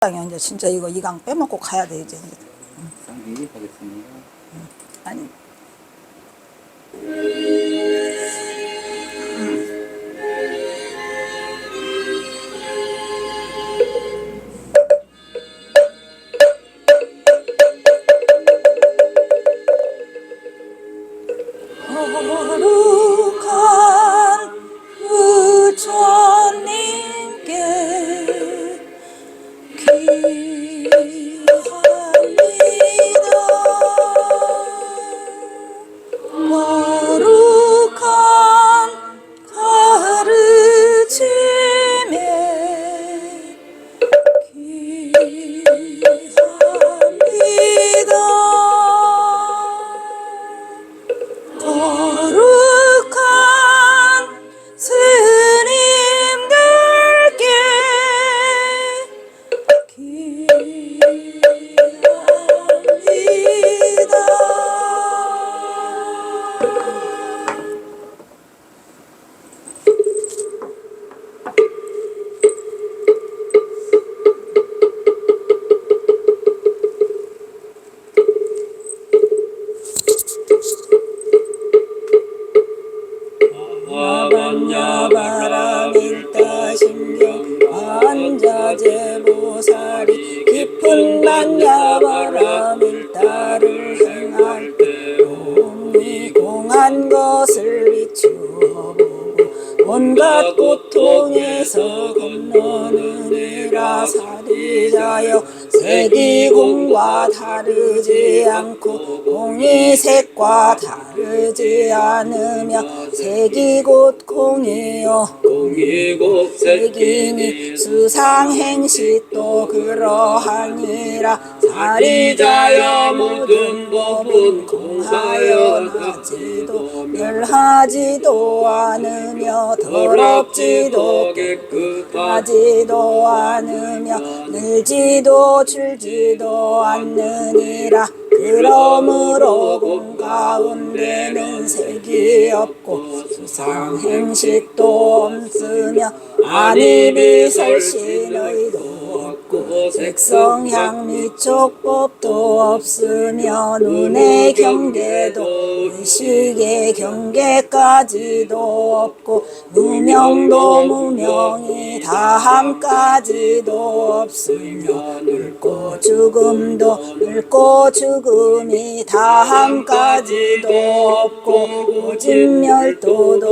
이제 진짜 이거 이강 빼먹고 가야 돼 이제. 상기 하겠습니다. 아니. 거룩한 부처님께 귀합니다. 거룩한 가르침에 귀합니다. 거룩한 스님들께 귀합니다. 반야바라밀다신경 반자제보살이 깊은 반야바라밀다를 행할 때 공이 공한 것을 비추어보고 온갖 고통에서 건너느니라. 사리자여, 색이 공과 다르지 않고 공이 색과 다르지 않으며 색이 곧 공이요 공이 곧 색이니 수상행시도 그러하니라. 사리자여, 모든 법은 공하여 나지도 멸하지도 않으며 더럽지도 깨끗하지도 않으며 늘지도 줄지도 않느니라. 그러므로 공 가운데는 색이 없고 수상행식도 없으며 안이비설신의도 없고 색성향 미촉법도 없으며 눈의 경계도 의식의 경계까지도 없고 무명도 무명이 다함까지도 없으며 늙고 죽음도 죽음이 다함까지도 없고 오진멸도도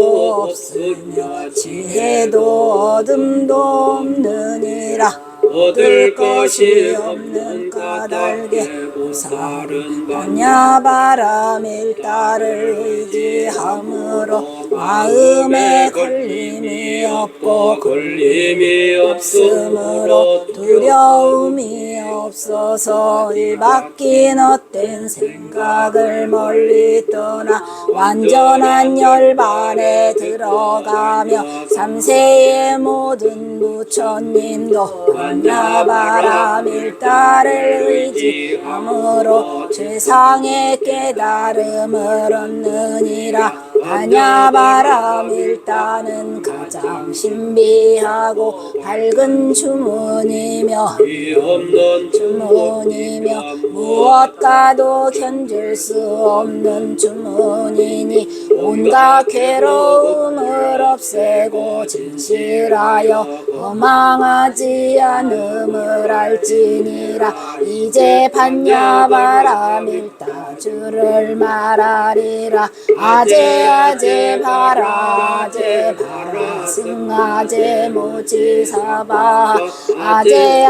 없으며 지혜도 어둠도 없느니라. 얻을 것이 없는 까닭에 보살은 반야바라밀다를 의지함으로 마음에 걸림이 없고 걸림이 없으므로 두려움이 없어서 이 바뀐 헛된 생각을 멀리 떠나 완전한 열반에 들어가며 삼세의 모든 부처님도 반야바라밀다를 의지함으로 최상의 깨달음을 얻느니라. 반야바라밀다는 가장 신비하고 밝은 주문이며 없는 주문이며 무엇과도 견줄 수 없는 주문이니 온갖 괴로움을 없애고 진실하여 허망하지 않음을 알지니라. 이제 반야바라밀다 주를 말하리라. 아제 바라 승아제 모지사바 아제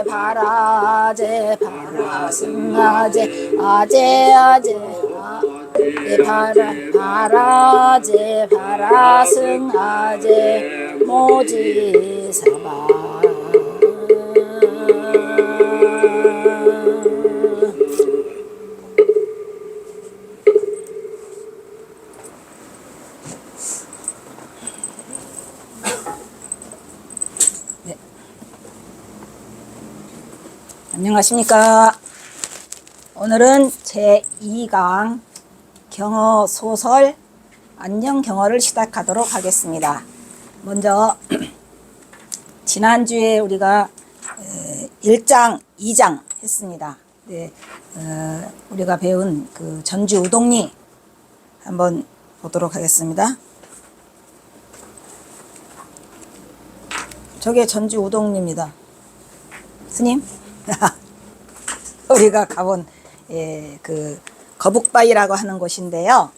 바라 승아제 아제 바라 승아제 모지사바. 네. 안녕하십니까. 오늘은 제2강 경어 소설 안녕 경어를 시작하도록 하겠습니다. 먼저 지난주에 우리가 1장, 2장 했습니다. 네, 우리가 배운 그 전주 우동리 한번 보도록 하겠습니다. 저게 전주 우동리입니다. 스님, 우리가 가본 그 거북바위라고 하는 곳인데요.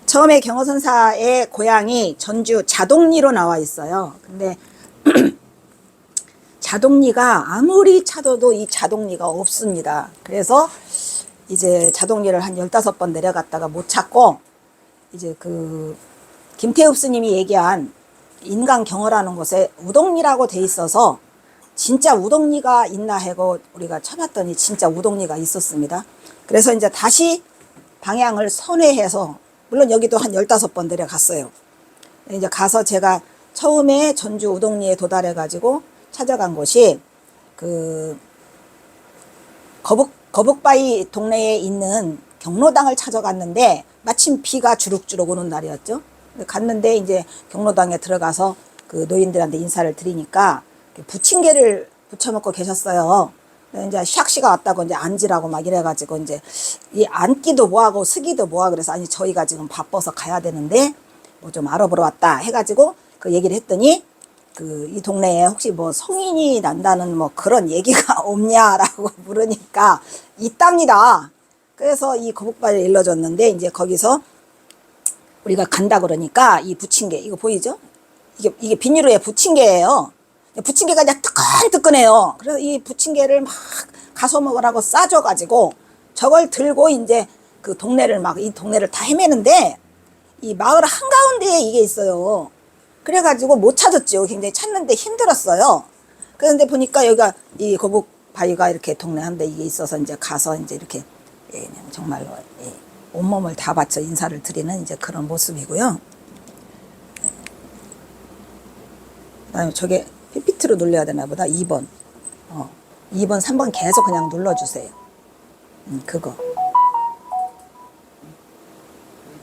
처음에 경허선사의 고향이 전주 자동리로 나와 있어요. 근데 자동리가 아무리 찾아도 이 자동리가 없습니다. 그래서 이제 자동리를 한 15번 내려갔다가 못 찾고 이제 그 김태읍 스님이 얘기한 인간경허라는 곳에 우동리라고 돼 있어서 진짜 우동리가 있나 하고 우리가 쳐봤더니 진짜 우동리가 있었습니다. 그래서 이제 다시 방향을 선회해서 물론 여기도 한 15번 내려갔어요. 이제 가서 제가 처음에 전주 우동리에 도달해 가지고 찾아간 곳이 그 거북바위 동네에 있는 경로당을 찾아갔는데 마침 비가 주룩주룩 오는 날이었죠. 갔는데 이제 경로당에 들어가서 그 노인들한테 인사를 드리니까 부침개를 부쳐먹고 계셨어요. 이제 샥씨가 왔다고 이제 앉으라고 막 이래가지고 이제 이 앉기도 뭐하고 서기도 뭐하고 그래서 아니 저희가 지금 바빠서 가야 되는데 뭐 좀 알아보러 왔다 해가지고 그 얘기를 했더니 그 이 동네에 혹시 뭐 성인이 난다는 뭐 그런 얘기가 없냐라고 물으니까 있답니다. 그래서 이 거북바위를 일러줬는데 이제 거기서 우리가 간다 그러니까 이 부침개 이거 보이죠? 이게 비닐로에 부침개예요. 부침개가 그냥 뜨끈뜨끈해요. 그래서 이 부침개를 막 가서 먹으라고 싸줘가지고 저걸 들고 이제 그 동네를 막 이 동네를 다 헤매는데 이 마을 한가운데에 이게 있어요. 그래가지고 못 찾았죠. 굉장히 찾는데 힘들었어요. 그런데 보니까 여기가 이 거북바위가 이렇게 동네 한데 이게 있어서 이제 가서 이제 이렇게 그냥 정말로 온몸을 다 바쳐 인사를 드리는 이제 그런 모습이고요. 그다음에 저게 PPT로 눌러야 되나 보다. 2번. 2번, 3번 계속 그냥 눌러주세요. 그거.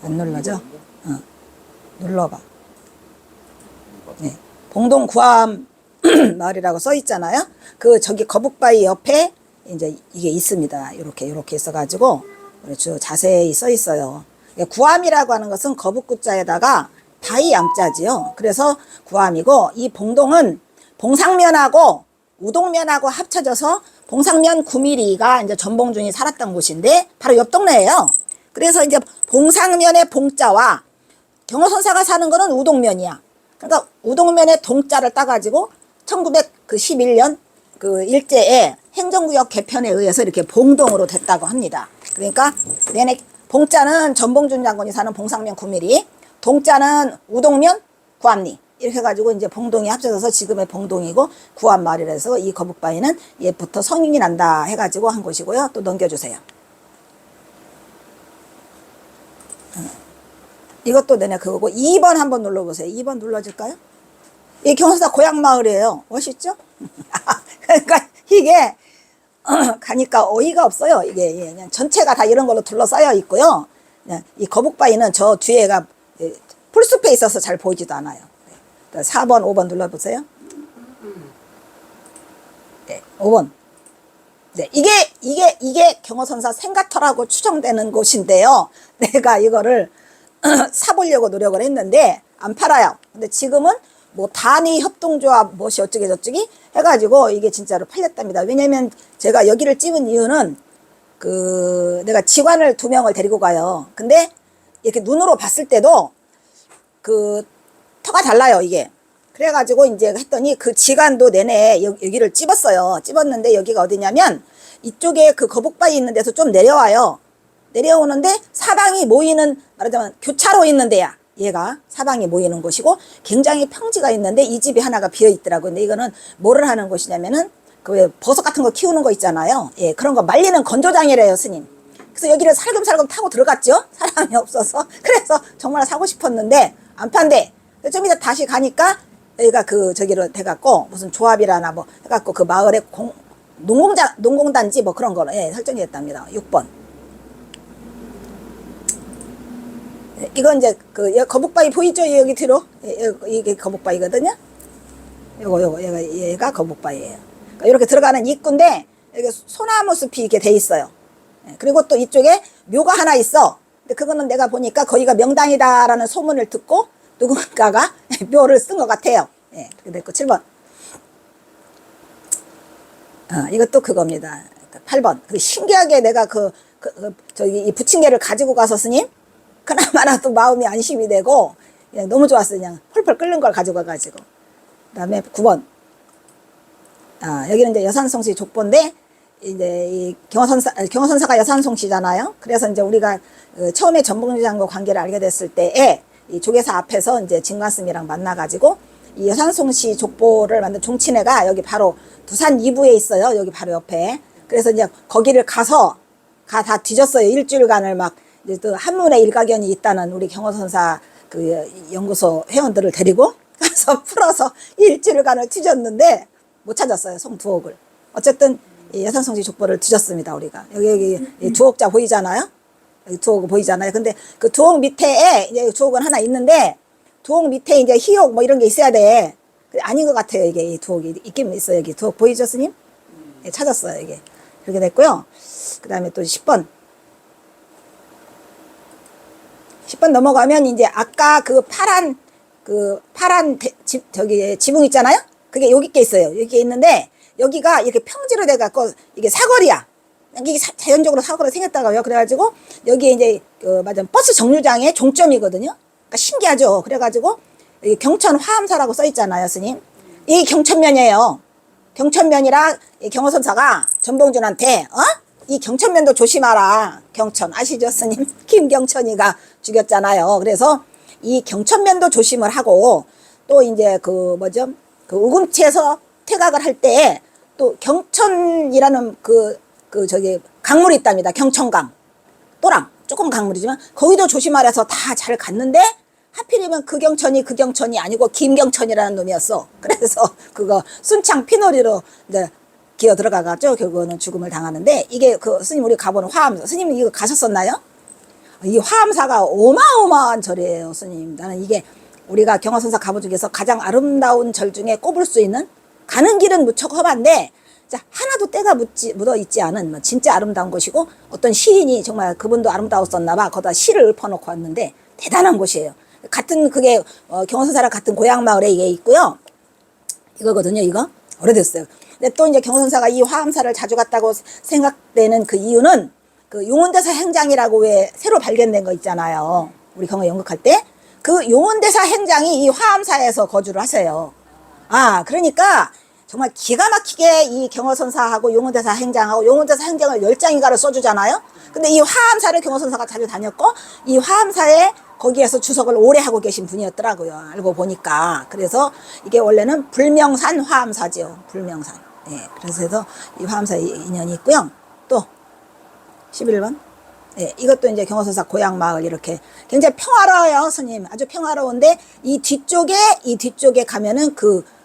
안 눌러져? 눌러봐. 네. 봉동 구암 마을이라고 써 있잖아요. 그 저기 거북바위 옆에 이제 이게 있습니다. 이렇게 있어가지고 주 자세히 써 있어요. 구암이라고 하는 것은 거북구자에다가 바위 암자지요. 그래서 구암이고 이 봉동은 봉상면하고 우동면하고 합쳐져서 봉상면 9mm가 이제 전봉준이 살았던 곳인데 바로 옆 동네예요. 그래서 이제 봉상면의 봉자와 경허선사가 사는 거는 우동면이야. 그러니까 우동면의 동자를 따가지고 1911년 그 일제에 행정구역 개편에 의해서 이렇게 봉동으로 됐다고 합니다. 그러니까 내내 봉자는 전봉준 장군이 사는 봉상면 9mm, 동자는 우동면 구암리 이렇게 해가지고 이제 봉동이 합쳐져서 지금의 봉동이고 구암마을이라서 이 거북바위는 얘부터 성인이 난다 해가지고 한 곳이고요. 또 넘겨주세요. 이것도 내내 그거고 2번 한번 눌러보세요. 2번 눌러줄까요? 이 경허선사 고향 마을이에요. 멋있죠? 그러니까 이게 가니까 어이가 없어요. 이게 그냥 전체가 다 이런 걸로 둘러싸여 있고요. 이 거북바위는 저 뒤에가 풀숲에 있어서 잘 보이지도 않아요. 4번, 5번 눌러보세요. 네, 5번. 네, 이게 경허선사 생가터라고 추정되는 곳인데요. 내가 이거를 사보려고 노력을 했는데 안 팔아요. 근데 지금은 뭐 단위 협동조합 무엇이 어쩌게 저쩌기 해가지고 이게 진짜로 팔렸답니다. 왜냐면 제가 여기를 찍은 이유는 그 내가 직원을 2명을 데리고 가요. 근데 이렇게 눈으로 봤을 때도 그 터가 달라요, 이게. 그래가지고 이제 했더니 그 지간도 내내 여기를 찝었어요. 찝었는데 여기가 어디냐면 이쪽에 그 거북바위 있는 데서 좀 내려와요. 내려오는데 사방이 모이는 말하자면 교차로 있는 데야. 얘가 사방이 모이는 곳이고 굉장히 평지가 있는데 이 집이 하나가 비어 있더라고요. 근데 이거는 뭐를 하는 곳이냐면은 그 왜 버섯 같은 거 키우는 거 있잖아요. 예, 그런 거 말리는 건조장이래요, 스님. 그래서 여기를 살금살금 타고 들어갔죠. 사람이 없어서. 그래서 정말 사고 싶었는데 안 판대. 좀 이따 다시 가니까 여기가 그 저기로 돼갖고 무슨 조합이라나 뭐 해갖고 그 마을에 농공단지 뭐 그런 거로 예, 설정이 됐답니다. 6번. 이건 이제 그 거북바위 보이죠? 여기 뒤로 이게 거북바위거든요. 얘가 거북바위예요. 이렇게 들어가는 입구인데 여기 소나무 숲이 이렇게 돼 있어요. 예, 그리고 또 이쪽에 묘가 하나 있어. 근데 그거는 내가 보니까 거기가 명당이다라는 소문을 듣고 누군가가 묘를 쓴 것 같아요. 예, 그렇게 됐고 7번. 이것도 그겁니다. 8번. 그 신기하게 내가 저기 이 부침개를 가지고 가서 스님 그나마라도 마음이 안심이 되고 그냥 너무 좋았어요. 그냥 펄펄 끓는 걸 가지고 가가지고. 그 다음에 9번. 여기는 이제 여산송씨 족보인데 이제 이 경호선사가 여산송씨잖아요. 그래서 이제 우리가 처음에 전봉주장과 관계를 알게 됐을 때에 이 조계사 앞에서 이제 진관스님이랑 만나가지고 이 여산송씨 족보를 만든 종친회가 여기 바로 두산 2부에 있어요. 여기 바로 옆에. 그래서 이제 거기를 가서 다 뒤졌어요. 일주일간을 막 이제 또 한문의 일가견이 있다는 우리 경호선사 그 연구소 회원들을 데리고 가서 풀어서 일주일간을 뒤졌는데 못 찾았어요. 송두옥을. 어쨌든 이 여산송씨 족보를 뒤졌습니다. 우리가 여기 두옥자 보이잖아요. 여기 두옥 보이잖아요. 근데 그 두옥 밑에 이제 두옥은 하나 있는데 두옥 밑에 이제 희옥 뭐 이런 게 있어야 돼. 아닌 것 같아요. 이게 이 두옥이 있긴 있어요. 여기 두옥 보이죠, 스님? 네, 찾았어요. 이게 그렇게 됐고요. 그 다음에 또 10번. 10번 넘어가면 이제 아까 그 파란 저기 지붕 있잖아요. 그게 여기 게 있어요. 여기 있는데 여기가 이렇게 평지로 돼갖고 이게 사거리야. 이게 자연적으로 사거리 생겼다고요. 그래가지고 여기에 이제 맞아 버스 정류장의 종점이거든요. 그러니까 신기하죠. 그래가지고 여기 경천 화암사라고 써 있잖아요, 스님. 이 경천면이에요. 경천면이라 이 경호선사가 전봉준한테 이 경천면도 조심하라. 경천 아시죠, 스님? 김경천이가 죽였잖아요. 그래서 이 경천면도 조심을 하고 또 이제 그 우금치에서 퇴각을 할 때 또 경천이라는 저기 강물이 있답니다. 경천강. 또랑 조금 강물이지만 거기도 조심하라서 다 잘 갔는데 하필이면 그 경천이 아니고 김경천이라는 놈이었어. 그래서 그거 순창 피놀이로 이제 기어 들어가가지고 결국은 죽음을 당하는데 이게 그 스님 우리 가보는 화암사. 스님 이거 가셨었나요? 이 화암사가 어마어마한 절이에요, 스님. 나는 이게 우리가 경화선사 가보 중에서 가장 아름다운 절 중에 꼽을 수 있는 가는 길은 무척 험한데 하나도 때가 묻어 있지 않은 진짜 아름다운 곳이고 어떤 시인이 정말 그분도 아름다웠었나 봐. 거기다 시를 읊어놓고 왔는데 대단한 곳이에요. 같은 그게 경호선사랑 같은 고향마을에 이게 있고요. 이거거든요. 이거 오래됐어요. 근데 또 이제 경호선사가 이 화암사를 자주 갔다고 생각되는 그 이유는 그 용원대사 행장이라고 왜 새로 발견된 거 있잖아요. 우리 경호 연극할 때 그 용원대사 행장이 이 화암사에서 거주를 하세요. 그러니까 정말 기가 막히게 이 경호선사하고 용원대사 행장하고 용원대사 행장을 10장인가를 써주잖아요. 근데 이 화암사를 경호선사가 자주 다녔고 이 화암사에 거기에서 주석을 오래 하고 계신 분이었더라고요. 알고 보니까. 그래서 이게 원래는 불명산 화암사죠. 불명산. 예. 그래서 이 화암사에 인연이 있고요. 또 11번. 예, 이것도 이제 경호선사 고향 마을 이렇게 굉장히 평화로워요, 스님. 아주 평화로운데 이 뒤쪽에 가면은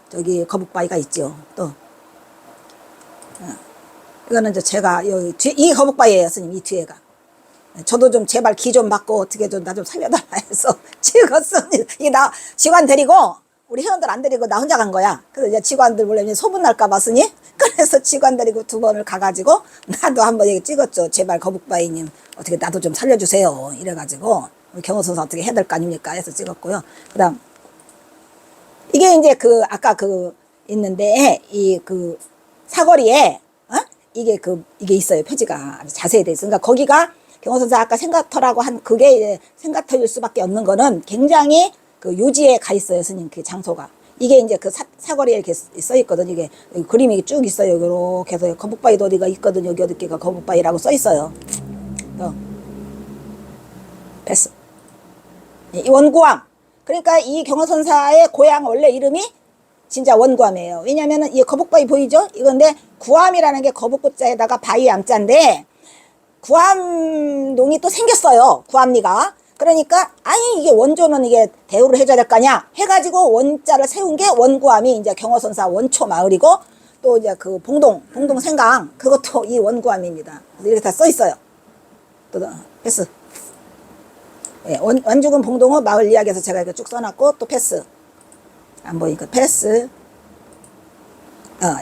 저기 거북바위가 있죠. 또 이거는 이제 제가 여기 이 거북바위예요, 스님. 이 뒤에가. 저도 좀 제발 기 좀 받고 어떻게 좀 나 좀 살려달라 해서 찍었습니다. 이게 나 직관 데리고 우리 회원들 안 데리고 나 혼자 간 거야. 그래서 이제 직관들 원래 소문 날까 봐 스님. 그래서 직관 데리고 2번을 가가지고 나도 한번 얘기 찍었죠. 제발 거북바위님 어떻게 나도 좀 살려주세요. 이래가지고 우리 경호선사 어떻게 해야 될 거 아닙니까 해서 찍었고요. 그다음 이게 이제 아까 있는데 이 사거리에 이게 있어요. 표지가 아주 자세히 돼 있어요. 그러니까 거기가 경호선사 아까 생가터라고 한 그게 이제 생가터일 수밖에 없는 거는 굉장히 요지에 가 있어요, 스님. 그 장소가. 이게 이제 사거리에 이렇게 써 있거든요. 이게 그림이 쭉 있어요. 이렇게 해서 거북바위도 어디가 있거든요. 여기 어디가 거북바위라고 써 있어요. 패스. 이 원구암. 그러니까 이 경호선사의 고향 원래 이름이 진짜 원구암이에요. 왜냐면은 이 거북바위 보이죠? 이건데 구암이라는 게 거북구자에다가 바위 암자인데 구암동이 또 생겼어요. 구암리가. 그러니까 이게 원조는 이게 대우를 해줘야 될 거냐 해가지고 원자를 세운 게 원구암이 이제 경호선사 원초 마을이고 또 이제 봉동 생강 그것도 이 원구암입니다. 이렇게 다 써 있어요. 또 패스. 예, 원죽은 봉동호 마을 이야기에서 제가 이렇게 쭉 써놨고 또 패스. 안 보이니까 패스.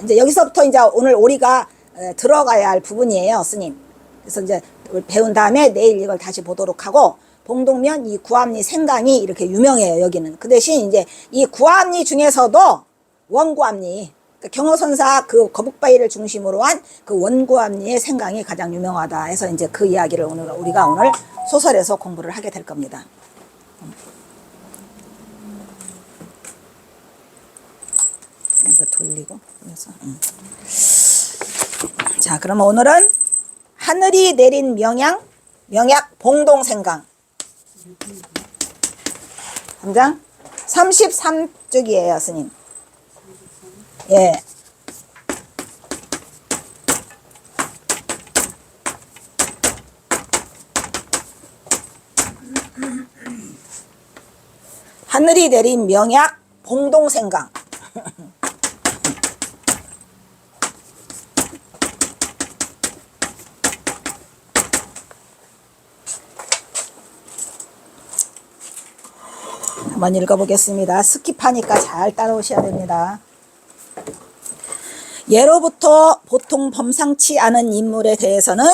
이제 여기서부터 이제 오늘 우리가 들어가야 할 부분이에요, 스님. 그래서 이제 배운 다음에 내일 이걸 다시 보도록 하고, 봉동면 이 구암리 생강이 이렇게 유명해요, 여기는. 그 대신 이제 이 구암리 중에서도 원구암리, 그러니까 경어선사 그 거북바위를 중심으로 한 그 원구암리의 생강이 가장 유명하다 해서 이제 그 이야기를 우리가 오늘 소설에서 공부를 하게 될 겁니다. 이거 돌리고 그래서 자, 그러면 오늘은 하늘이 내린 명약 봉동생강 3장 33쪽이에요, 스님. 예. 하늘이 내린 명약 봉동생강. 한번 읽어보겠습니다. 스킵하니까 잘 따라오셔야 됩니다. 예로부터 보통 범상치 않은 인물에 대해서는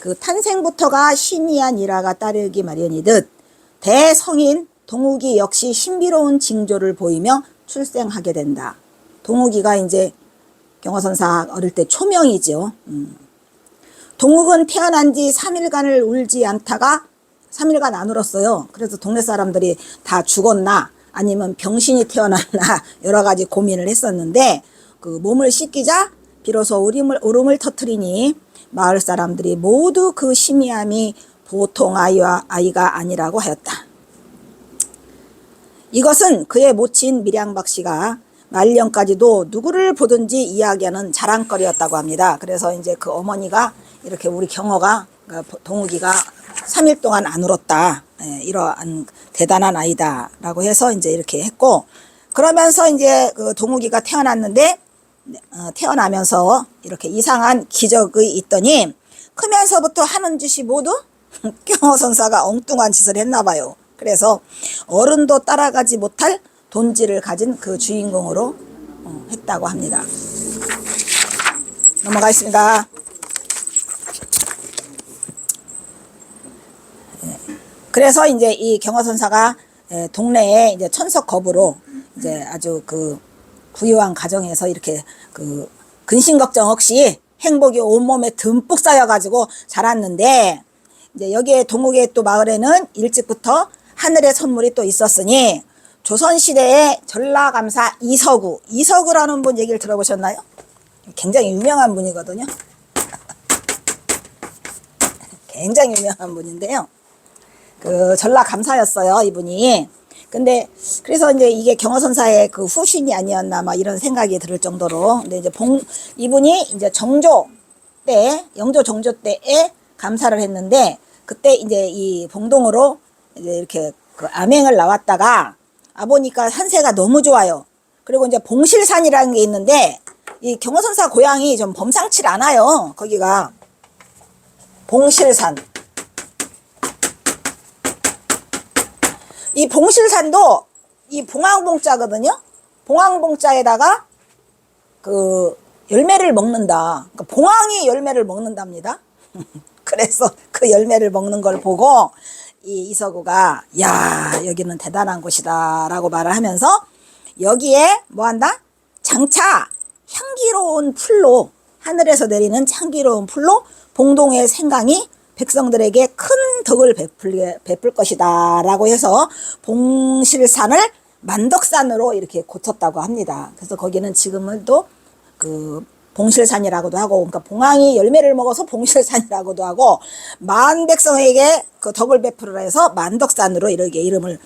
그 탄생부터가 신이한 일화가 따르기 마련이듯 대성인 동욱이 역시 신비로운 징조를 보이며 출생하게 된다. 동욱이가 이제 경어선사 어릴 때 초명이죠. 동욱은 태어난 지 3일간을 울지 않다가 3일간 안 울었어요. 그래서 동네 사람들이 다 죽었나 아니면 병신이 태어났나 여러 가지 고민을 했었는데 그 몸을 씻기자 비로소 울음을 터뜨리니 마을 사람들이 모두 그 희미함이 보통 아이가 아니라고 하였다. 이것은 그의 모친 밀양박 씨가 말년까지도 누구를 보든지 이야기하는 자랑거리였다고 합니다. 그래서 이제 그 어머니가 이렇게 우리 경어가 동욱이가 3일 동안 안 울었다. 이러한 대단한 아이다. 라고 해서 이제 이렇게 했고, 그러면서 이제 그 동욱이가 태어났는데, 태어나면서 이렇게 이상한 기적이 있더니, 크면서부터 하는 짓이 모두 경어선사가 엉뚱한 짓을 했나 봐요. 그래서 어른도 따라가지 못할 돈지를 가진 그 주인공으로 했다고 합니다. 넘어가겠습니다. 그래서 이제 이 경어선사가 동네에 이제 천석거부로 이제 아주 그 부유한 가정에서 이렇게 그 근심 걱정 없이 행복이 온몸에 듬뿍 쌓여가지고 자랐는데, 이제 여기에 동욱의 또 마을에는 일찍부터 하늘의 선물이 또 있었으니 조선시대의 전라감사 이서구라는 분 얘기를 들어보셨나요? 굉장히 유명한 분이거든요. 굉장히 유명한 분인데요. 그 전라감사였어요, 이분이. 근데 그래서 이제 이게 경어선사의 그 후신이 아니었나 막 이런 생각이 들 정도로. 근데 이제 이분이 이제 영조 정조 때에 감사를 했는데, 그때 이제 이 봉동으로 이제 이렇게 그 암행을 나왔다가 아보니까 산세가 너무 좋아요. 그리고 이제 봉실산이라는 게 있는데 이 경어선사 고향이 좀 범상치 않아요. 거기가 봉실산. 이 봉실산도 이 봉황봉자거든요. 봉황봉자에다가 그 열매를 먹는다. 그러니까 봉황이 열매를 먹는답니다. 그래서 그 열매를 먹는 걸 보고 이 이서구가 야, 여기는 대단한 곳이다 라고 말을 하면서 여기에 뭐 한다? 장차 향기로운 풀로, 하늘에서 내리는 향기로운 풀로 봉동의 생강이 백성들에게 큰 덕을 베풀 것이다 라고 해서 봉실산을 만덕산으로 이렇게 고쳤다고 합니다. 그래서 거기는 지금은 또 그 봉실산이라고도 하고, 그러니까 봉황이 열매를 먹어서 봉실산이라고도 하고, 만 백성에게 그 덕을 베풀으라 해서 만덕산으로 이렇게 이름을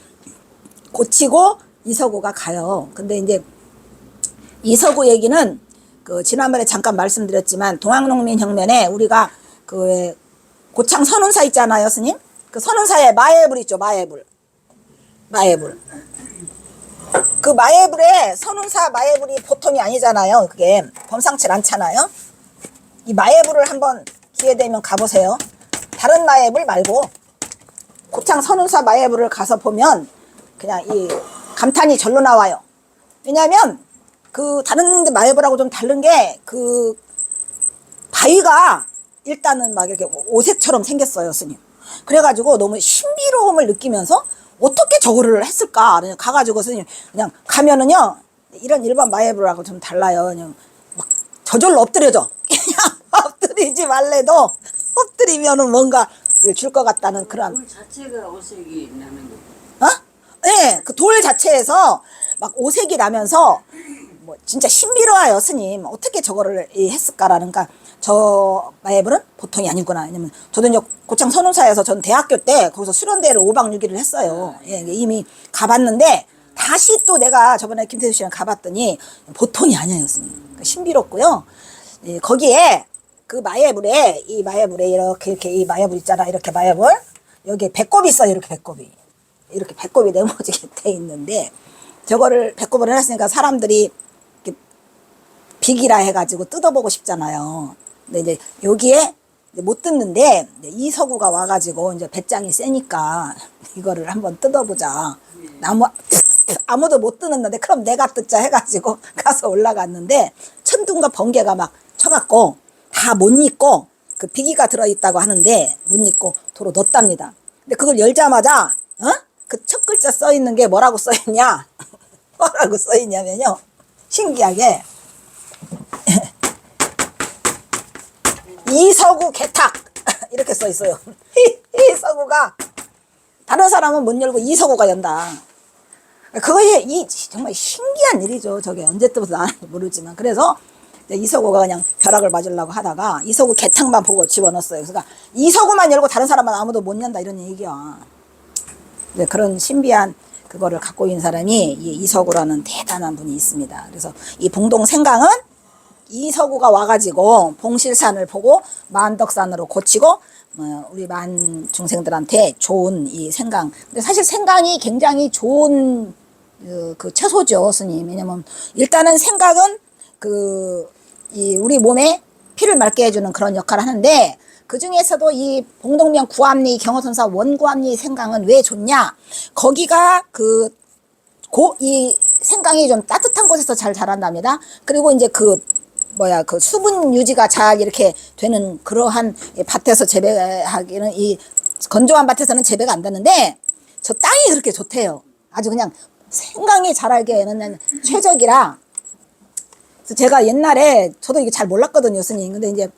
고치고 이서구가 가요. 근데 이제 이서구 얘기는 그 지난번에 잠깐 말씀드렸지만 동학농민혁명에 우리가 그 고창 선운사 있잖아요, 스님. 그 선운사에 마애불 있죠, 마애불. 그 마애불에 선운사 마애불이 보통이 아니잖아요. 그게 범상치 않잖아요. 이 마애불을 한번 기회 되면 가보세요. 다른 마애불 말고 고창 선운사 마애불을 가서 보면 그냥 이 감탄이 절로 나와요. 왜냐하면 그 다른 데 마애벌하고 좀 다른 게 그 바위가 일단은 막 이렇게 오색처럼 생겼어요, 스님. 그래가지고 너무 신비로움을 느끼면서 어떻게 저거를 했을까? 그냥 가가지고 스님 그냥 가면은요 이런 일반 마애벌하고 좀 달라요. 그냥 막 저절로 엎드려져. 그냥 엎드리지 말래도 엎드리면은 뭔가 줄 것 같다는 그런. 돌 자체가 오색이 나는 거. 어? 네, 그 돌 자체에서 막 오색이 나면서 뭐 진짜 신비로워요, 스님. 어떻게 저거를 했을까라는, 그러니까 저 마애벌은 보통이 아니구나. 왜냐면 저도 이제 고창 선우사에서 전 대학교 때 거기서 수련대를 5박 6일을 했어요. 예, 이미 가봤는데 다시 또 내가 저번에 김태수 씨랑 가봤더니 보통이 아니에요, 스님. 그러니까 신비롭고요. 예, 거기에 그 마애벌에 이 마애벌에 이렇게 이 마애벌 있잖아, 이렇게 마애벌 여기에 배꼽이 있어요, 이렇게 배꼽이. 이렇게 배꼽이 네모지게 돼 있는데 저거를 배꼽을 해놨으니까 사람들이 이렇게 비기라 해가지고 뜯어보고 싶잖아요. 근데 이제 여기에 이제 못 뜯는데 이서구가 와가지고 이제 배짱이 세니까 이거를 한번 뜯어보자. 아무도 못 뜯는데 그럼 내가 뜯자 해가지고 가서 올라갔는데 천둥과 번개가 막 쳐갖고 다 못 잊고 그 비기가 들어있다고 하는데 못 잊고 도로 넣었답니다. 근데 그걸 열자마자 그 첫 글자 써 있는 게 뭐라고 써 있냐? 뭐라고 써 있냐면요. 신기하게 이서구 개탁 이렇게 써 있어요. 이서구가 다른 사람은 못 열고 이서구가 연다. 그것이 정말 신기한 일이죠. 저게 언제 때부터 나는지 모르지만. 그래서 이서구가 그냥 벼락을 맞으려고 하다가 이서구 개탁만 보고 집어넣었어요. 그러니까 이서구만 열고 다른 사람은 아무도 못 연다 이런 얘기야. 그런 신비한 그거를 갖고 있는 사람이 이서구라는 대단한 분이 있습니다. 그래서 이 봉동생강은 이서구가 와가지고 봉실산을 보고 만덕산으로 고치고 우리 만 중생들한테 좋은 이 생강. 근데 사실 생강이 굉장히 좋은 그 채소죠, 스님. 왜냐면 일단은 생강은 이 우리 몸에 피를 맑게 해주는 그런 역할을 하는데 그 중에서도 이 봉동면 구암리 경허선사 원구암리 생강은 왜 좋냐? 거기가 이 생강이 좀 따뜻한 곳에서 잘 자란답니다. 그리고 이제 그 수분 유지가 잘 이렇게 되는 그러한 밭에서 재배하기는 이 건조한 밭에서는 재배가 안 되는데 저 땅이 그렇게 좋대요. 아주 그냥 생강이 자라기에는 최적이라. 그래서 제가 옛날에 저도 이게 잘 몰랐거든요, 스님. 근데 이제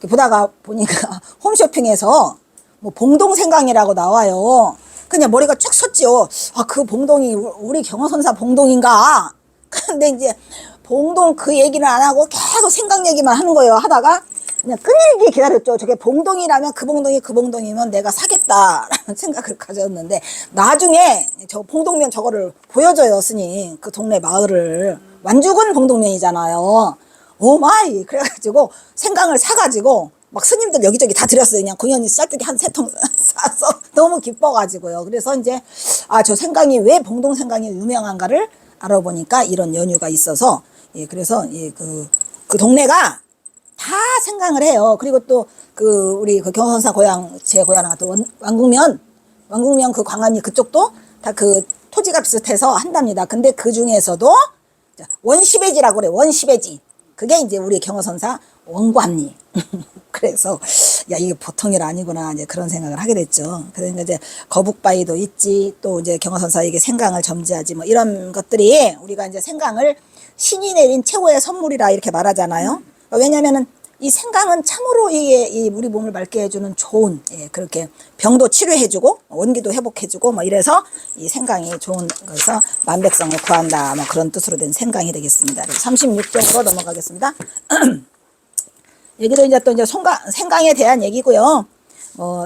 보다가 보니까 홈쇼핑에서 뭐 봉동생강이라고 나와요. 그냥 머리가 쭉 섰죠. 아, 그 봉동이 우리 경허선사 봉동인가? 근데 이제 봉동 그 얘기는 안 하고 계속 생강 얘기만 하는 거예요. 하다가 그냥 끊이게 기다렸죠. 저게 봉동이라면 그 봉동이면 내가 사겠다라는 생각을 가졌는데 나중에 저 봉동면 저거를 보여줘요, 스님. 그 동네 마을을. 완죽은 봉동면이잖아요. 오마이. 그래가지고 생강을 사가지고 막 스님들 여기저기 다 드렸어요. 그냥 공연히 쌀뜨기 한 3통 사서 너무 기뻐가지고요. 그래서 이제 저 생강이 왜 봉동생강이 유명한가를 알아보니까 이런 연유가 있어서 그래서 그 동네가 다 생강을 해요. 그리고 또 우리 경허선사 고향, 제 고향 같은 왕궁면 그 광안리 그쪽도 다 그 토지가 비슷해서 한답니다. 근데 그 중에서도 원시배지라고 그래. 원시배지. 그게 이제 우리 경허선사 원구암리. 그래서 이게 보통 일 아니구나 이제 그런 생각을 하게 됐죠. 그러니까 이제 거북바위도 있지, 또 이제 경허선사에게 생강을 점지하지, 뭐 이런 것들이 우리가 이제 생강을 신이 내린 최고의 선물이라 이렇게 말하잖아요. 왜냐면은 이 생강은 참으로 이 우리 몸을 맑게 해주는 좋은, 그렇게 병도 치료해주고 원기도 회복해주고 뭐 이래서 이 생강이 좋은 거에서 만백성을 구한다, 뭐 그런 뜻으로 된 생강이 되겠습니다. 36쪽으로 넘어가겠습니다. 여기도 이제 또 이제 생강에 대한 얘기고요.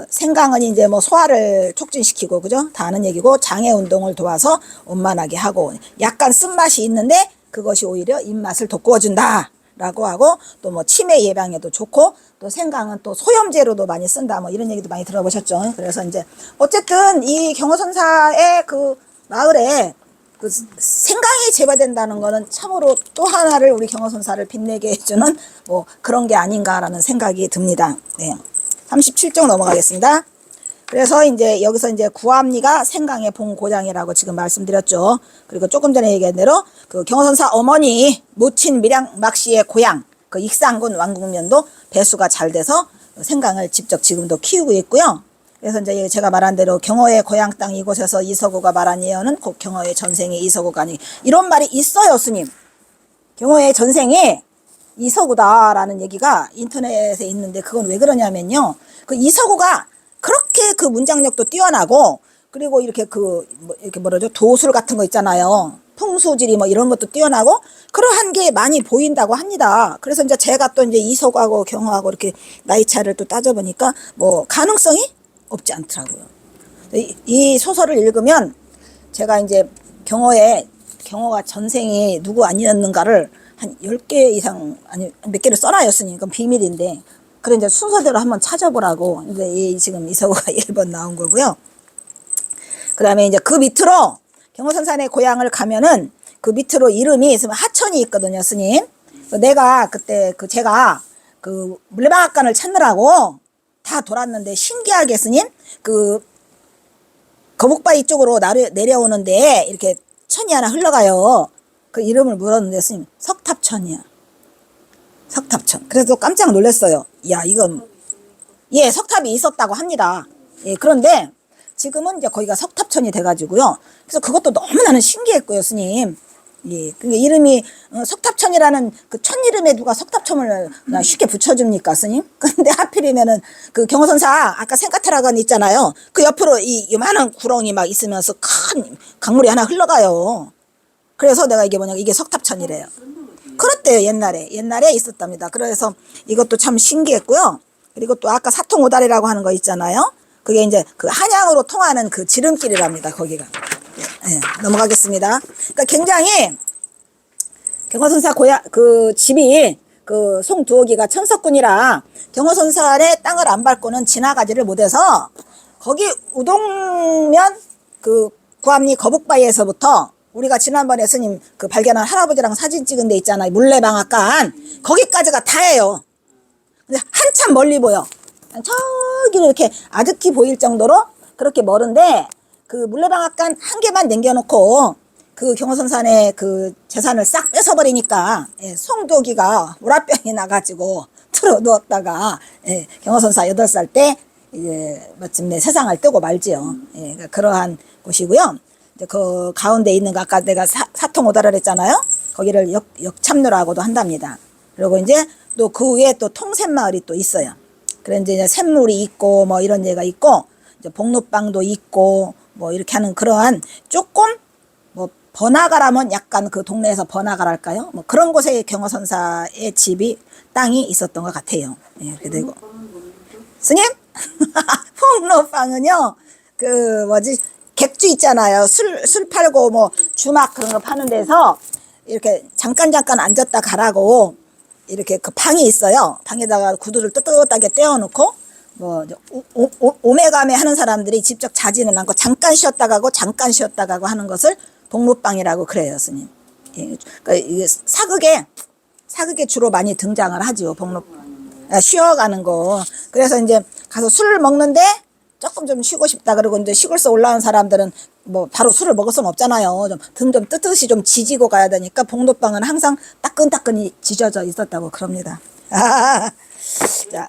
생강은 이제 뭐 소화를 촉진시키고, 그죠? 다 아는 얘기고, 장애 운동을 도와서 원만하게 하고, 약간 쓴맛이 있는데 그것이 오히려 입맛을 돋구어준다 라고 하고, 또 뭐 치매 예방에도 좋고, 또 생강은 또 소염제로도 많이 쓴다, 뭐 이런 얘기도 많이 들어보셨죠. 그래서 이제 어쨌든 이 경허선사의 그 마을에 그 생강이 재배된다는 거는 참으로 또 하나를 우리 경허선사를 빛내게 해주는 뭐 그런 게 아닌가라는 생각이 듭니다. 네. 37쪽 넘어가겠습니다. 그래서 이제 여기서 이제 구암리가 생강의 봉고장이라고 지금 말씀드렸죠. 그리고 조금 전에 얘기한 대로 그 경호선사 어머니 모친 밀양 막씨의 고향 그 익산군 왕국면도 배수가 잘 돼서 생강을 직접 지금도 키우고 있고요. 그래서 이제 제가 말한 대로 경호의 고향 땅 이곳에서 이서구가 말한 예언은 곧 경호의 전생이 이서구가 아니 이런 말이 있어요, 스님. 경호의 전생이 이서구다라는 얘기가 인터넷에 있는데 그건 왜 그러냐면요. 그 이서구가 그렇게 그 문장력도 뛰어나고 그리고 이렇게 이렇게 뭐라죠? 도술 같은 거 있잖아요. 풍수지리 뭐 이런 것도 뛰어나고 그러한 게 많이 보인다고 합니다. 그래서 이제 제가 또 이제 이서구하고 경호하고 이렇게 나이 차를 또 따져보니까 뭐 가능성이 없지 않더라고요. 이 소설을 읽으면 제가 이제 경호가 전생이 누구 아니었는가를 한 10개 이상 아니 몇 개를 써놔였으니 그건 비밀인데 그래 이제 순서대로 한번 찾아보라고 이제 지금 이서구가 1번 나온 거고요. 그 다음에 이제 그 밑으로 경호선산의 고향을 가면은 그 밑으로 이름이 있으면 하천이 있거든요, 스님. 내가 그때 제가 그 물레방앗간을 찾느라고 다 돌았는데 신기하게 스님 그 거북바위 쪽으로 내려오는데 이렇게 천이 하나 흘러가요. 그 이름을 물었는데 스님 석탑천이야. 석탑천. 그래서 깜짝 놀랐어요. 야, 이건 예, 석탑이 있었다고 합니다. 예, 그런데 지금은 이제 거기가 석탑천이 돼가지고요. 그래서 그것도 너무 나는 신기했고요, 스님. 예, 그게 이름이 석탑천이라는 그 천 이름에 누가 석탑천을 쉽게 붙여줍니까, 스님? 근데 하필이면은 그 경호선사 아까 생카테라간 있잖아요. 그 옆으로 이 요만한 구렁이 막 있으면서 큰 강물이 하나 흘러가요. 그래서 내가 이게 뭐냐, 이게 석탑천이래요. 그렇대요, 옛날에 있었답니다. 그래서 이것도 참 신기했고요. 그리고 또 아까 사통오다리라고 하는 거 있잖아요. 그게 이제 그 한양으로 통하는 그 지름길이랍니다, 거기가. 네, 넘어가겠습니다. 그러니까 굉장히 경호선사 그 집이 그 송두옥이가 천석군이라 경호선사의 땅을 안 밟고는 지나가지를 못해서 거기 우동면 그 구암리 거북바위에서부터 우리가 지난번에 스님 그 발견한 할아버지랑 사진 찍은 데 있잖아요. 물레방앗간 거기까지가 다예요. 근데 한참 멀리 보여. 저기 이렇게 아득히 보일 정도로 그렇게 멀은데 그 물레방앗간 한 개만 남겨놓고 그 경호선산의 그 재산을 싹 뺏어버리니까 예, 송도기가 우라병이 나가지고 틀어누웠다가 예, 경호선사 8살 때 이제 마침내 세상을 뜨고 말지요. 예, 그러니까 그러한 곳이고요. 이제 그 가운데 있는 거 아까 내가 사통오다를 했잖아요. 거기를 역참로라고도 한답니다. 그리고 이제 또 그 위에 또 통샘마을이 또 있어요. 그래서 이제 샘물이 있고 뭐 이런 데가 있고 이제 복로방도 있고 뭐 이렇게 하는 그러한 조금 뭐 번화가라면 약간 그 동네에서 번화가랄까요? 뭐 그런 곳에 경호선사의 집이 땅이 있었던 것 같아요. 예, 이렇게 되고 스님 폭로방은요 그 뭐지 객주 있잖아요. 술 팔고 뭐 주막 그런 거 파는 데서 이렇게 잠깐 앉았다 가라고 이렇게 그 방이 있어요. 방에다가 구두를 떳떳하게 떼어놓고 뭐 오메가메 하는 사람들이 직접 자지는 않고 잠깐 쉬었다 가고 하는 것을 복로방이라고 그래요, 스님. 예, 그러니까 이게 사극에 주로 많이 등장을 하죠. 쉬어가는 거. 그래서 이제 가서 술을 먹는데 조금 좀 쉬고 싶다 그러고 이제 시골서 올라온 사람들은 뭐 바로 술을 먹을 수는 없잖아요. 등 좀 뜨뜻이 좀 지지고 가야 되니까 복로방은 항상 따끈따끈이 지져져 있었다고 그럽니다. 자,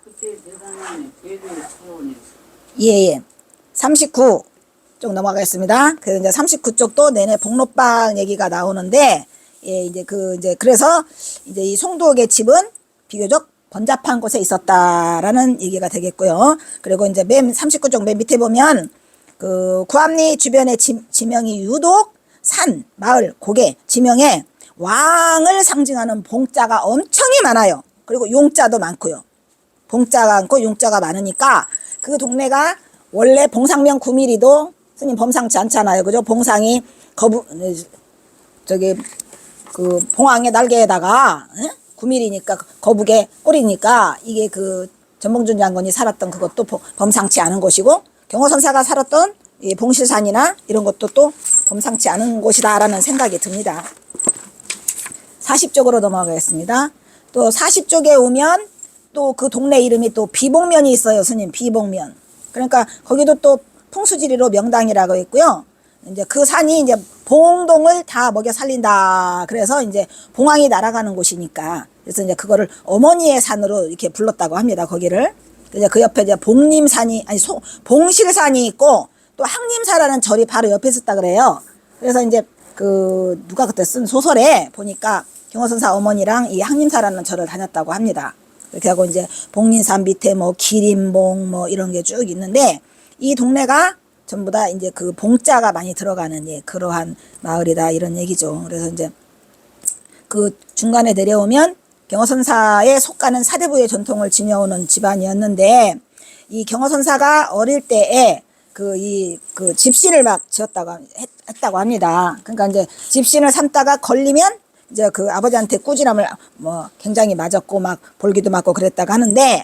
예. 39 쪽 넘어가겠습니다. 그래서 이제 39쪽도 내내 복로방 얘기가 나오는데, 예, 그래서 이제 이 송도옥의 집은 비교적 번잡한 곳에 있었다라는 얘기가 되겠고요. 그리고 이제 39쪽 맨 밑에 보면 그 구암리 주변의 지명이 유독 산, 마을, 고개, 지명에 왕을 상징하는 봉자가 엄청이 많아요. 그리고 용자도 많고요. 봉자가 많고 용자가 많으니까 그 동네가 원래 봉상명 9mm도 스님 범상치 않잖아요. 그죠? 봉상이 그 봉황의 날개에다가 9mm니까 거북의 꼬리니까 이게 그 전봉준 장군이 살았던 그것도 범상치 않은 곳이고 경호선사가 살았던 이 봉실산이나 이런 것도 또 범상치 않은 곳이다라는 생각이 듭니다. 40쪽으로 넘어가겠습니다. 또 40쪽에 오면 또 그 동네 이름이 또 비봉면이 있어요, 스님. 비봉면. 그러니까 거기도 또 풍수지리로 명당이라고 있고요. 이제 그 산이 이제 봉동을 다 먹여 살린다. 그래서 이제 봉황이 날아가는 곳이니까. 그래서 이제 그거를 어머니의 산으로 이렇게 불렀다고 합니다. 거기를. 이제 그 옆에 이제 봉림산이, 아니, 봉실산이 있고 또 항림사라는 절이 바로 옆에 있었다 그래요. 그래서 이제 그 누가 그때 쓴 소설에 보니까 경호선사 어머니랑 이 항림사라는 절을 다녔다고 합니다. 그렇게 하고 이제 봉림산 밑에 뭐 기린봉 뭐 이런 게 쭉 있는데 이 동네가 전부 다 이제 그 봉자가 많이 들어가는 예, 그러한 마을이다 이런 얘기죠. 그래서 이제 그 중간에 내려오면 경호선사에 속가는 사대부의 전통을 지녀오는 집안이었는데 이 경호선사가 어릴 때에 그 집신을 막 지었다고 했다고 합니다. 그러니까 이제 집신을 삼다가 걸리면 이제 그 아버지한테 꾸지람을 뭐 굉장히 맞았고 막 볼기도 맞고 그랬다고 하는데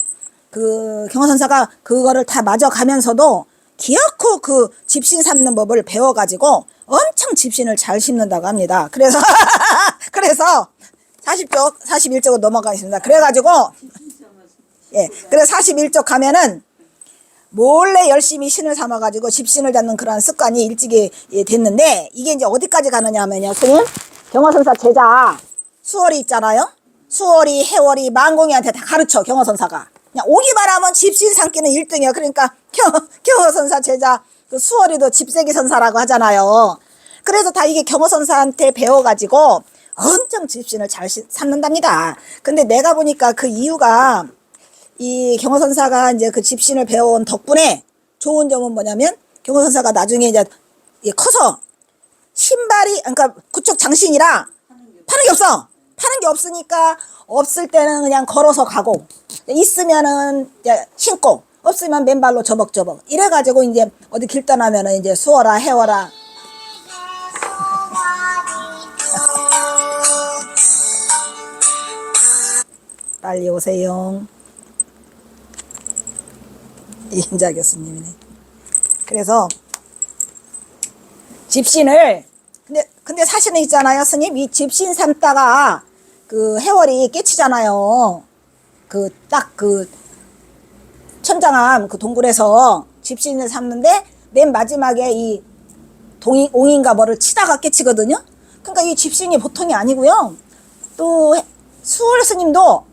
그 경호선사가 그거를 다 맞아가면서도 기어코 그 집신 삼는 법을 배워가지고 엄청 집신을 잘 심는다고 합니다. 그래서 40쪽, 41쪽으로 넘어가겠습니다. 그래가지고 예, 그래서 41쪽 가면은 몰래 열심히 신을 삼아가지고 집신을 잡는 그런 습관이 일찍이 됐는데 이게 이제 어디까지 가느냐 하면요. 스님, 경호선사 제자 수월이 있잖아요. 수월이, 해월이, 망공이한테 다 가르쳐 경호선사가. 그냥 오기만 하면 집신 삼기는 1등이에요. 그러니까 경호선사 제자 그 수월이도 집세기 선사라고 하잖아요. 그래서 다 이게 경호선사한테 배워가지고 엄청 집신을 잘 삼는답니다. 근데 내가 보니까 그 이유가 이 경호선사가 이제 그 집신을 배워온 덕분에 좋은 점은 뭐냐면 경호선사가 나중에 이제 커서 신발이, 그러니까 그쪽 장신이라 파는 게 없어. 파는 게 없으니까 없을 때는 그냥 걸어서 가고 있으면은 이제 신고 없으면 맨발로 저벅저벅 이래가지고 이제 어디 길 떠나면은 이제 수어라 해워라 빨리 오세요. 이인자 교수님이네. 그래서 집신을 근데 사실은 있잖아요, 스님. 이 집신 삼다가 그 해월이 깨치잖아요. 그 딱 그 천장암 그 동굴에서 집신을 삼는데 맨 마지막에 이 옹인가 뭐를 치다가 깨치거든요. 그러니까 이 집신이 보통이 아니고요. 또 수월 스님도